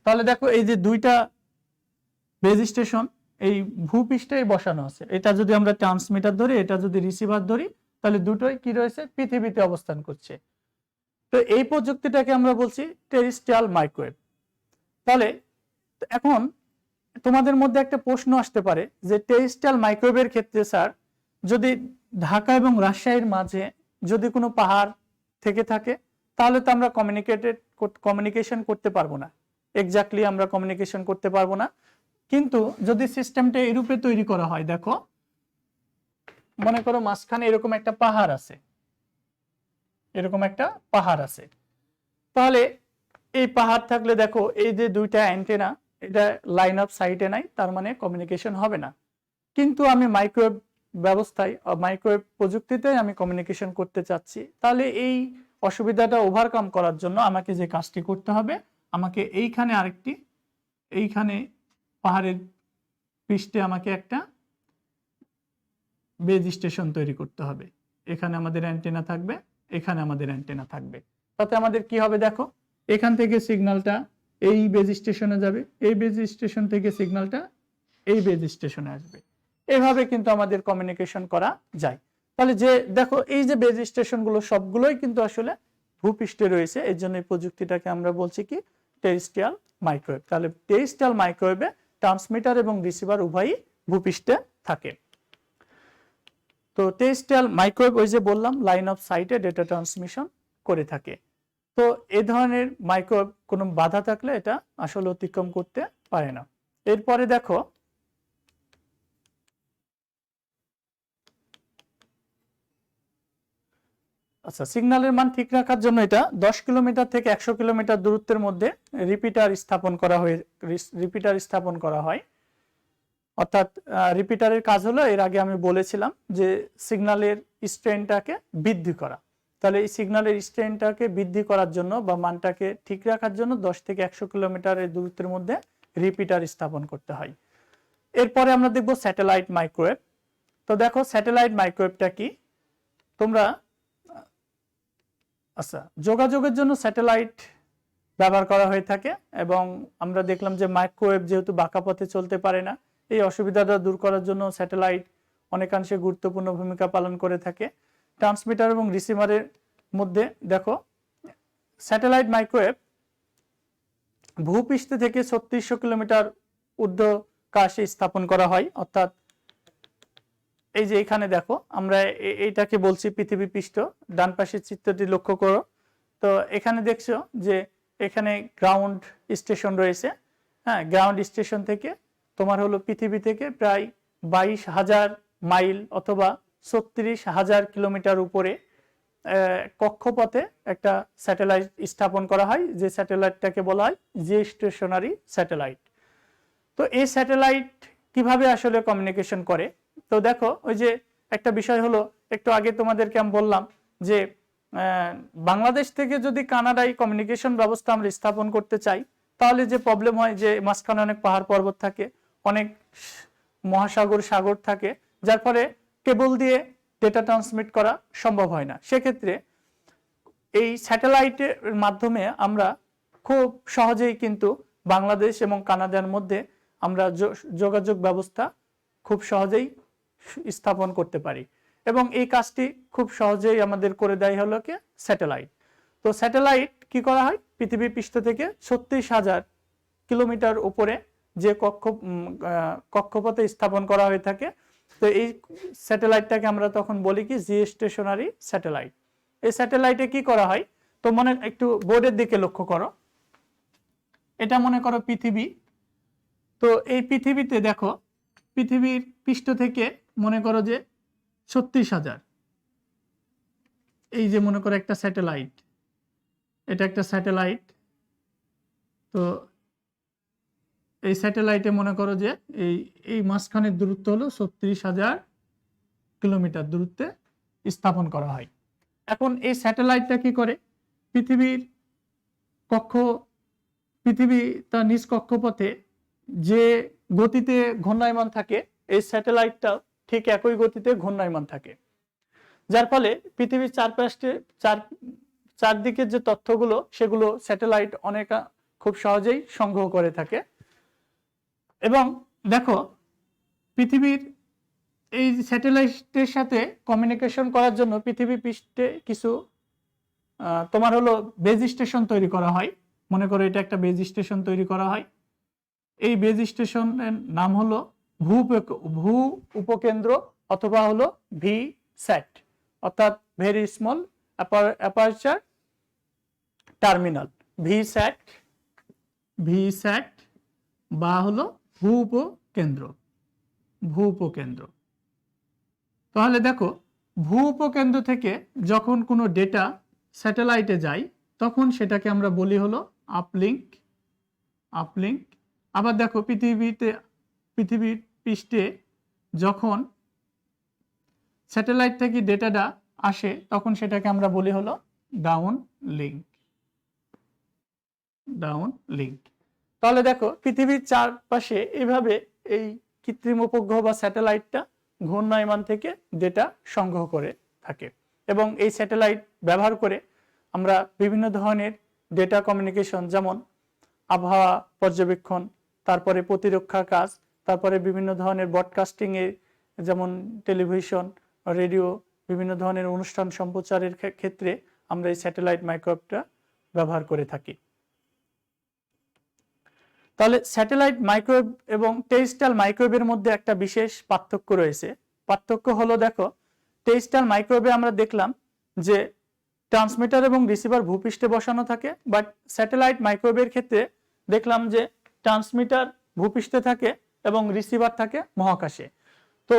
তাহলে দেখো এই যে দুইটা বেজ স্টেশন এই ভূপৃষ্ঠেই বসানো আছে। এটা যদি আমরা ট্রান্সমিটার ধরি, এটা যদি রিসিভার ধরি, তাহলে দুটোই কি রয়েছে, পৃথিবীতে অবস্থান করছে। তো এই প্রযুক্তিটাকে আমরা বলছি টেরেস্ট্রিয়াল মাইক্রোওয়েভ। তাহলে এখন তোমাদের মধ্যে একটা প্রশ্ন আসতে পারে যে টেরেস্ট্রিয়াল মাইক্রোওয়েভের ক্ষেত্রে স্যার, যদি ঢাকা এবং রাজশাহীর মাঝে যদি কোনো পাহাড় থেকে থাকে, তাহলে তো আমরা কমিউনিকেশন করতে পারবো না, এক্স্যাক্টলি আমরা কমিউনিকেশন করতে পারবো না। কিন্তু যদি সিস্টেমটা এরূপে তৈরি করা হয়, দেখো মনে করো মাঝখানে এরকম একটা পাহাড় আছে, তাহলে এই পাহাড় থাকলে দেখো এই যে দুইটা অ্যান্টেনা, এটা লাইন অফ সাইটে নাই, তার মানে কমিউনিকেশন হবে না। কিন্তু আমি মাইক্রোওয়েভ ব্যবস্থায়, মাইক্রোওয়েভ প্রযুক্তিতে আমি কমিউনিকেশন করতে চাচ্ছি, তাহলে এই অসুবিধাটা ওভারকাম করার জন্য আমাকে যে কাজটি করতে হবে, আমাকে এইখানে পাহাড়ের পৃষ্ঠে আমাকে একটা বেজ স্টেশন তৈরি করতে হবে। এখানে আমাদের অ্যান্টেনা থাকবে, এখানে আমাদের অ্যান্টেনা থাকবে। তাতে আমাদের কি হবে, দেখো এখান থেকে সিগন্যালটা এই বেজ স্টেশনে যাবে, এই বেজ স্টেশন থেকে সিগন্যালটা এই বেজ স্টেশনে আসবে। এভাবে কিন্তু আমাদের কমিউনিকেশন করা যায়। তাহলে যে দেখো এই যে বেজ স্টেশনগুলো সবগুলোই কিন্তু আসলে ভূপৃষ্ঠে রয়েছে, এর জন্য এই প্রযুক্তিটাকে আমরা বলছি কি টেরেস্ট্রিয়াল মাইক্রোওয়েভ। তাহলে টেরেস্ট্রিয়াল মাইক্রোওয়েভে ট্রান্সমিটার এবং রিসিভার উভয়ই ভূপৃষ্ঠে থাকে। তো টেরেস্ট্রিয়াল মাইক্রোওয়েভ ওই যে বললাম লাইন অফ সাইটে ডেটা ট্রান্সমিশন করে থাকে। তো এই ধরনের মাইক্রোওয়েভ কোনো বাধা থাকলে এটা আসলে অতিক্রম করতে পারে না। এরপরে দেখো আচ্ছা, সিগন্যালের মান ঠিক রাখার জন্য এটা 10 কিলোমিটার থেকে 100 কিলোমিটার দূরত্বের মধ্যে রিপিটার স্থাপন করা হয়। অর্থাৎ রিপিটারের কাজ হলো, এর আগে আমি বলেছিলাম যে সিগন্যালের স্ট্রেনটাকে বৃদ্ধি করা। তাহলে এই সিগন্যালের স্ট্রেনটাকে বৃদ্ধি করার জন্য বা মানটাকে ঠিক রাখার জন্য 10 থেকে 100 কিলোমিটারের দূরত্বের মধ্যে রিপিটার স্থাপন করতে হয়। এরপরে আমরা দেখব স্যাটেলাইট মাইক্রোওয়েভ। তো দেখো স্যাটেলাইট মাইক্রোওয়েভটা কি। তোমরা আচ্ছা, যোগাযোগের জন্য স্যাটেলাইট ব্যবহার করা হয়ে থাকে এবং আমরা দেখলাম যে মাইক্রোওয়েভ যেহেতু বাঁকা পথে চলতে পারে না, এই অসুবিধাটা দূর করার জন্য স্যাটেলাইট অনেকাংশে গুরুত্বপূর্ণ ভূমিকা পালন করে থাকে। ট্রান্সমিটার এবং রিসিভারের মধ্যে দেখো স্যাটেলাইট মাইক্রোওয়েভ ভূপৃষ্ঠ থেকে 3600 কিলোমিটার ঊর্ধ্বকাশে স্থাপন করা হয়, অর্থাৎ এই যে এখানে দেখো আমরা এইটাকে বলছি পৃথিবী পৃষ্ঠ। ডান পাশের চিত্রটি লক্ষ্য করো। তো এখানে দেখছো যে এখানে গ্রাউন্ড স্টেশন রয়েছে। হ্যাঁ, গ্রাউন্ড স্টেশন থেকে তোমার হলো পৃথিবী থেকে প্রায় 22,000 মাইল অথবা 36,000 কিলোমিটার উপরে কক্ষপথে একটা স্যাটেলাইট স্থাপন করা হয়, যে স্যাটেলাইটটাকে বলা হয় জিওস্টেশনারি স্যাটেলাইট। তো এই স্যাটেলাইট কিভাবে আসলে কমিউনিকেশন করে? তো দেখো ওই যে একটা বিষয় হলো, একটু আগে তোমাদেরকে আমি বললাম যে বাংলাদেশ থেকে যদি কানাডায় কমিউনিকেশন ব্যবস্থা আমরা স্থাপন করতে চাই, তাহলে যে প্রবলেম হয় যে মাঝখানে অনেক পাহাড় পর্বত থাকে, অনেক মহাসাগর সাগর থাকে, যার ফলে কেবল দিয়ে ডেটা ট্রান্সমিট করা সম্ভব হয় না। সেক্ষেত্রে এই স্যাটেলাইটের মাধ্যমে আমরা খুব সহজেই কিন্তু বাংলাদেশ এবং কানাডার মধ্যে আমরা যোগাযোগ ব্যবস্থা খুব সহজেই স্থাপন করতে পারি এবং এই কাজটি খুব সহজেই আমাদের করে দেয় হলো কি স্যাটেলাইট। তো স্যাটেলাইট কি করা হয়, পৃথিবী পৃষ্ঠ থেকে 36,000 কিলোমিটার উপরে যে কক্ষপথে স্থাপন করা হয়ে থাকে। তো এই স্যাটেলাইটটাকে আমরা তখন বলি কি জিওস্টেশনারি স্যাটেলাইট। এই স্যাটেলাইটে কি করা হয়, তো মনে একটু বোর্ডের দিকে লক্ষ্য করো, এটা মনে করো পৃথিবী। তো এই পৃথিবীতে দেখো পৃথিবীর পৃষ্ঠ থেকে মনে করো যে 36,000, এই যে মনে করো একটা স্যাটেলাইট, এটা একটা স্যাটেলাইট। তো এই স্যাটেলাইটে মনে করো যে এই মাঝখানের দূরত্ব হলো 36,000 কিলোমিটার দূরত্বে স্থাপন করা হয়। এখন এই স্যাটেলাইটটা কি করে, পৃথিবী তার নিজ কক্ষপথে যে গতিতে ঘূর্ণায়মান থাকে, এই স্যাটেলাইটটা ঠিক একই গতিতে ঘূর্ণায়মান থাকে, যার ফলে পৃথিবীর চারদিকের যে তথ্যগুলো সেগুলো স্যাটেলাইট খুব সহজেই সংগ্রহ করে থাকে। এবং দেখো পৃথিবীর এই স্যাটেলাইটের সাথে কমিউনিকেশন করার জন্য পৃথিবী পৃষ্ঠে কিছু তোমার হলো বেজ স্টেশন তৈরি করা হয়। মনে করো এটা একটা বেজ স্টেশন তৈরি করা হয়। এই বেজ স্টেশনের নাম হলো ভূ উপকেন্দ্র অথবা হলো ভিস্যাট, অর্থাৎ ভেরি স্মল অ্যাপারচার টার্মিনাল, ভিস্যাট বা হলো ভূ উপকেন্দ্র। তাহলে দেখো ভূ উপকেন্দ্র থেকে যখন কোনো ডেটা স্যাটেলাইটে যায় তখন সেটাকে আমরা বলি হলো আপলিঙ্ক। আবার দেখো পৃথিবীর পৃষ্ঠে যখন স্যাটেলাইট থেকে ডেটাটা আসে তখন সেটাকে আমরা বলি হলো ডাউন লিঙ্ক। তাহলে দেখো পৃথিবীর চারপাশে এইভাবে এই কৃত্রিম উপগ্রহ বা স্যাটেলাইটটা ঘূর্ণায়মান থেকে ডেটা সংগ্রহ করে থাকে এবং এই স্যাটেলাইট ব্যবহার করে আমরা বিভিন্ন ধরনের ডেটা কমিউনিকেশন, যেমন আবহাওয়া পর্যবেক্ষণ, তারপরে প্রতিরক্ষা কাজ, তারপরে বিভিন্ন ধরনের ব্রডকাস্টিং এ যেমন টেলিভিশন, রেডিও, বিভিন্ন ধরনের অনুষ্ঠান সম্প্রচারের ক্ষেত্রে আমরা এই স্যাটেলাইট মাইক্রোওয়েভটা ব্যবহার করে থাকি। তাহলে স্যাটেলাইট মাইক্রোওয়েভ এবং টেরেস্ট্রিয়াল মাইক্রোওয়েভের মধ্যে একটা বিশেষ পার্থক্য রয়েছে। পার্থক্য হলো দেখো টেরেস্ট্রিয়াল মাইক্রোওয়েভে আমরা দেখলাম যে ট্রান্সমিটার এবং রিসিভার ভূপৃষ্ঠে বসানো থাকে, বাট স্যাটেলাইট মাইক্রোওয়েভের ক্ষেত্রে দেখলাম যে ট্রান্সমিটার ভূপৃষ্ঠে থাকে এবং রিসিভার থাকে মহাকাশে। তো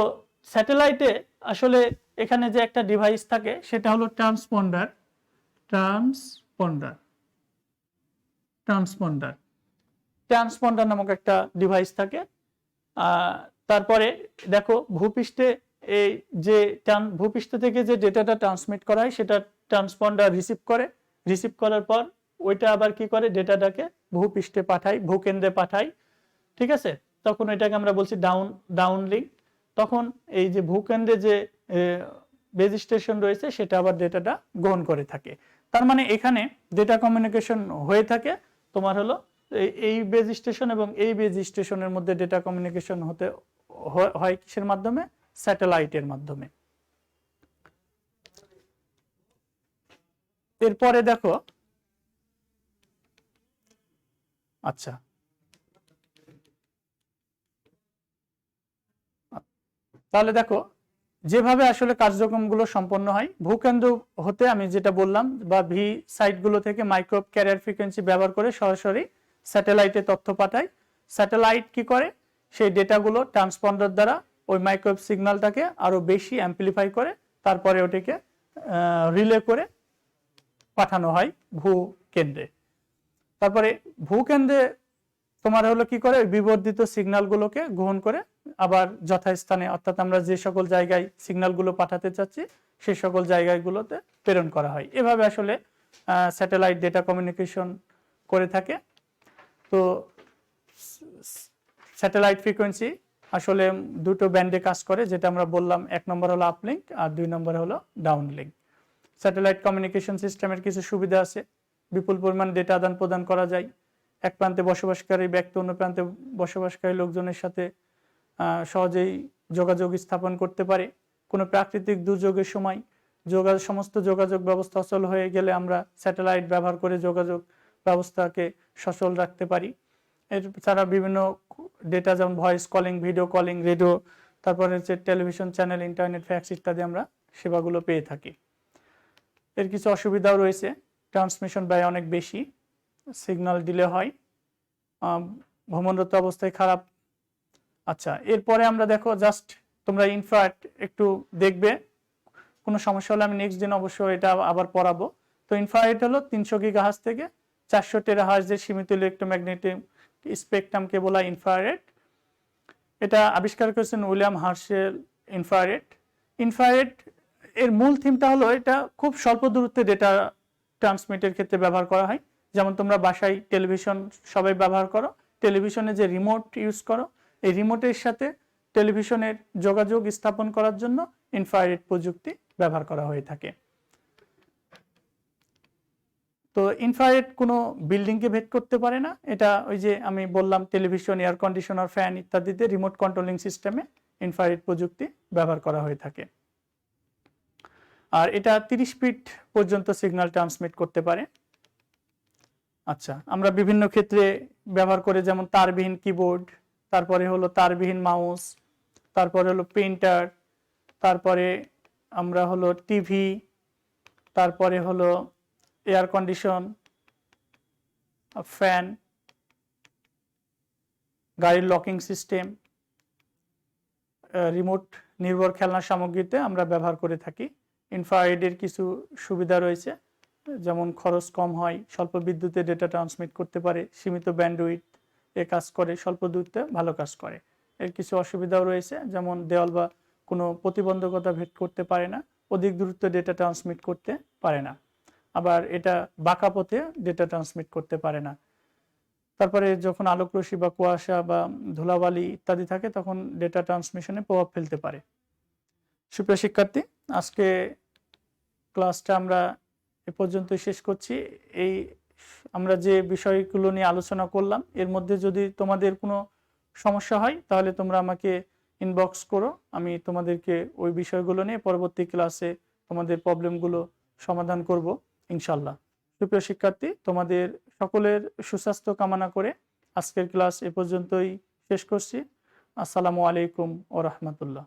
স্যাটেলাইটে আসলে এখানে যে একটা ডিভাইস থাকে সেটা হলো ট্রান্সপন্ডার নামক একটা ডিভাইস থাকে। তারপরে দেখো ভূপৃষ্ঠ থেকে যে ডেটাটা ট্রান্সমিট করা হয় সেটা ট্রান্সপন্ডার রিসিভ করার পর ওইটা আবার কি করে, ডেটাটাকে ভূপৃষ্ঠে পাঠায়, ভূকেন্দ্রে পাঠায়। ঠিক আছে, তখন এটাকে আমরা বলছি ডাউন লিঙ্ক। তখন এই যে ভূকেন্দ্রে যে বেজ স্টেশন রয়েছে সেটা আবার ডেটাটা গ্রহণ করে থাকে। তার মানে এখানে ডেটা কমিউনিকেশন হয়ে থাকে তোমার হলো এই বেজ স্টেশন এবং এই বেজ স্টেশনের মধ্যে ডেটা কমিউনিকেশন হতে হয় কিসের মাধ্যমে? স্যাটেলাইটের মাধ্যমে। এরপরে দেখো, আচ্ছা তাহলে দেখো যেভাবে আসলে কার্যক্রমগুলো সম্পন্ন হয়, ভূকেন্দ্র হতে আমি যেটা বললাম বা ভি সাইটগুলো থেকে মাইক্রোওয়েভ ক্যারিয়ার ফ্রিকোয়েন্সি ব্যবহার করে সরাসরি স্যাটেলাইটে তথ্য পাঠায়। স্যাটেলাইট কি করে? সেই ডেটাগুলো ট্রান্সপন্ডার দ্বারা ওই মাইক্রোওয়েভ সিগন্যালটাকে আরো বেশি অ্যাম্পলিফাই করে তারপরে ওটিকে রিলে করে পাঠানো হয় ভূকেন্দ্রে। তারপরে ভূকেন্দ্রে তোমার হলো কি করে? বিবর্ধিত সিগন্যালগুলোকে গ্রহণ করে আবার যথাস্থানে, অর্থাৎ আমরা যে সকল জায়গায় সিগন্যালগুলো পাঠাতে চাচ্ছি সেই সকল জায়গাগুলোতে প্রেরণ করা হয়। এভাবে আসলে স্যাটেলাইট ডেটা কমিউনিকেশন করে থাকে। তো স্যাটেলাইট ফ্রিকোয়েন্সি আসলে দুটো ব্যান্ডে কাজ করে, যেটা আমরা বললাম, এক নম্বর হলো আপলিঙ্ক আর দুই নম্বর হলো ডাউনলিঙ্ক। স্যাটেলাইট কমিউনিকেশন সিস্টেমের কিছু সুবিধা আছে। বিপুল পরিমাণ ডেটা আদান প্রদান করা যায়। এক প্রান্তে বসবাসকারী ব্যক্তি অন্য প্রান্তে বসবাসকারী লোকজনের সাথে সহজেই যোগাযোগ স্থাপন করতে পারে। কোনো প্রাকৃতিক দুর্যোগের সময় সমস্ত যোগাযোগ ব্যবস্থা অচল হয়ে গেলে আমরা স্যাটেলাইট ব্যবহার করে যোগাযোগ ব্যবস্থাকে সচল রাখতে পারি। এছাড়া বিভিন্ন ডেটা যেমন voice calling, video calling, radio, তারপরে হচ্ছে টেলিভিশন চ্যানেল, ইন্টারনেট, ফ্যাক্স ইত্যাদি আমরা সেবাগুলো পেয়ে থাকি। এর কিছু অসুবিধাও রয়েছে। ট্রান্সমিশন ব্যয় অনেক বেশি, সিগন্যাল ডিলে হয়, ভ্রমণরত অবস্থায় খারাপ। আচ্ছা, এরপরে আমরা দেখো জাস্ট তোমরা ইনফ্রারেড একটু দেখবে, কোনো সমস্যা হলে আমি নেক্সট দিন অবশ্যই এটা আবার পড়াবো। তো ইনফ্রারেড হলো 300 গিগাহার্জ থেকে 400 টেরাহার্জের সীমিত ইলেকট্রোম্যাগনেটিক স্পেকট্রামকে বলা ইনফ্রারেড। এটা আবিষ্কার করেছেন উইলিয়াম হার্শেল। ইনফ্রারেড এর মূল থিমটা হলো এটা খুব স্বল্প দূরত্বে ডেটা ট্রান্সমিটের ক্ষেত্রে ব্যবহার করা হয়। যেমন তোমরা বাসায় টেলিভিশন সবাই ব্যবহার করো, টেলিভিশনে যে রিমোট ইউজ করো, এই রিমোটের সাথে টেলিভিশনের যোগাযোগ স্থাপন করার জন্য ইনফ্রারেড প্রযুক্তি ব্যবহার করা হয়ে থাকে। তো ইনফ্রারেড কোনো বিল্ডিংকে ভেদ করতে পারে না। এটা ওই যে আমি বললাম টেলিভিশন, এয়ার কন্ডিশনার, ফ্যান ইত্যাদিতে রিমোট কন্ট্রোলিং সিস্টেমে ইনফ্রারেড প্রযুক্তি ব্যবহার করা হয়ে থাকে। আর এটা 30 ফিট পর্যন্ত সিগন্যাল ট্রান্সমিট করতে পারে। আচ্ছা, আমরা বিভিন্ন ক্ষেত্রে ব্যবহার করে, যেমন তারবিহীন কিবোর্ড, তারপরে হলো তারবিহীন মাউস, তারপরে হলো প্রিন্টার, তারপরে আমরা হলো টিভি, তারপরে হলো এয়ার কন্ডিশন, ফ্যান, গাড়ির লকিং সিস্টেম, রিমোট নির্ভর খেলনা সামগ্রীতে আমরা ব্যবহার করে থাকি। ইনফ্রারেডের কিছু সুবিধা রয়েছে, যেমন খরচ কম হয়, স্বল্প বিদ্যুতে ডেটা ট্রান্সমিট করতে পারে, সীমিত ব্যান্ডউইথ এ কাজ করে, স্বল্প দূরত্বে ভালো কাজ করে। এর কিছু অসুবিধাও রয়েছে, যেমন দেওয়াল বা কোনো প্রতিবন্ধকতা ভেদ করতে পারে না, অধিক দূরত্বে ডেটা ট্রান্সমিট করতে পারে না, আবার এটা বাঁকা পথে ডেটা ট্রান্সমিট করতে পারে না। তারপরে যখন আলোক রশ্মি বা কুয়াশা বা ধুলাবালি ইত্যাদি থাকে তখন ডেটা ট্রান্সমিশনে প্রভাব ফেলতে পারে। সুপ্রিয় শিক্ষার্থী, আজকে ক্লাসটা আমরা এ পর্যন্তই শেষ করছি। এই আমরা যে বিষয়গুলো নিয়ে আলোচনা করলাম এর মধ্যে যদি তোমাদের কোনো সমস্যা হয় তাহলে তোমরা আমাকে ইনবক্স করো, আমি তোমাদেরকে ওই বিষয়গুলো নিয়ে পরবর্তী ক্লাসে তোমাদের প্রবলেমগুলো সমাধান করব ইনশাল্লাহ। সুপ্রিয় শিক্ষার্থী, তোমাদের সকলের সুস্বাস্থ্য কামনা করে আজকের ক্লাস এ পর্যন্তই শেষ করছি। আসসালামু আলাইকুম ওয়া রাহমাতুল্লাহ।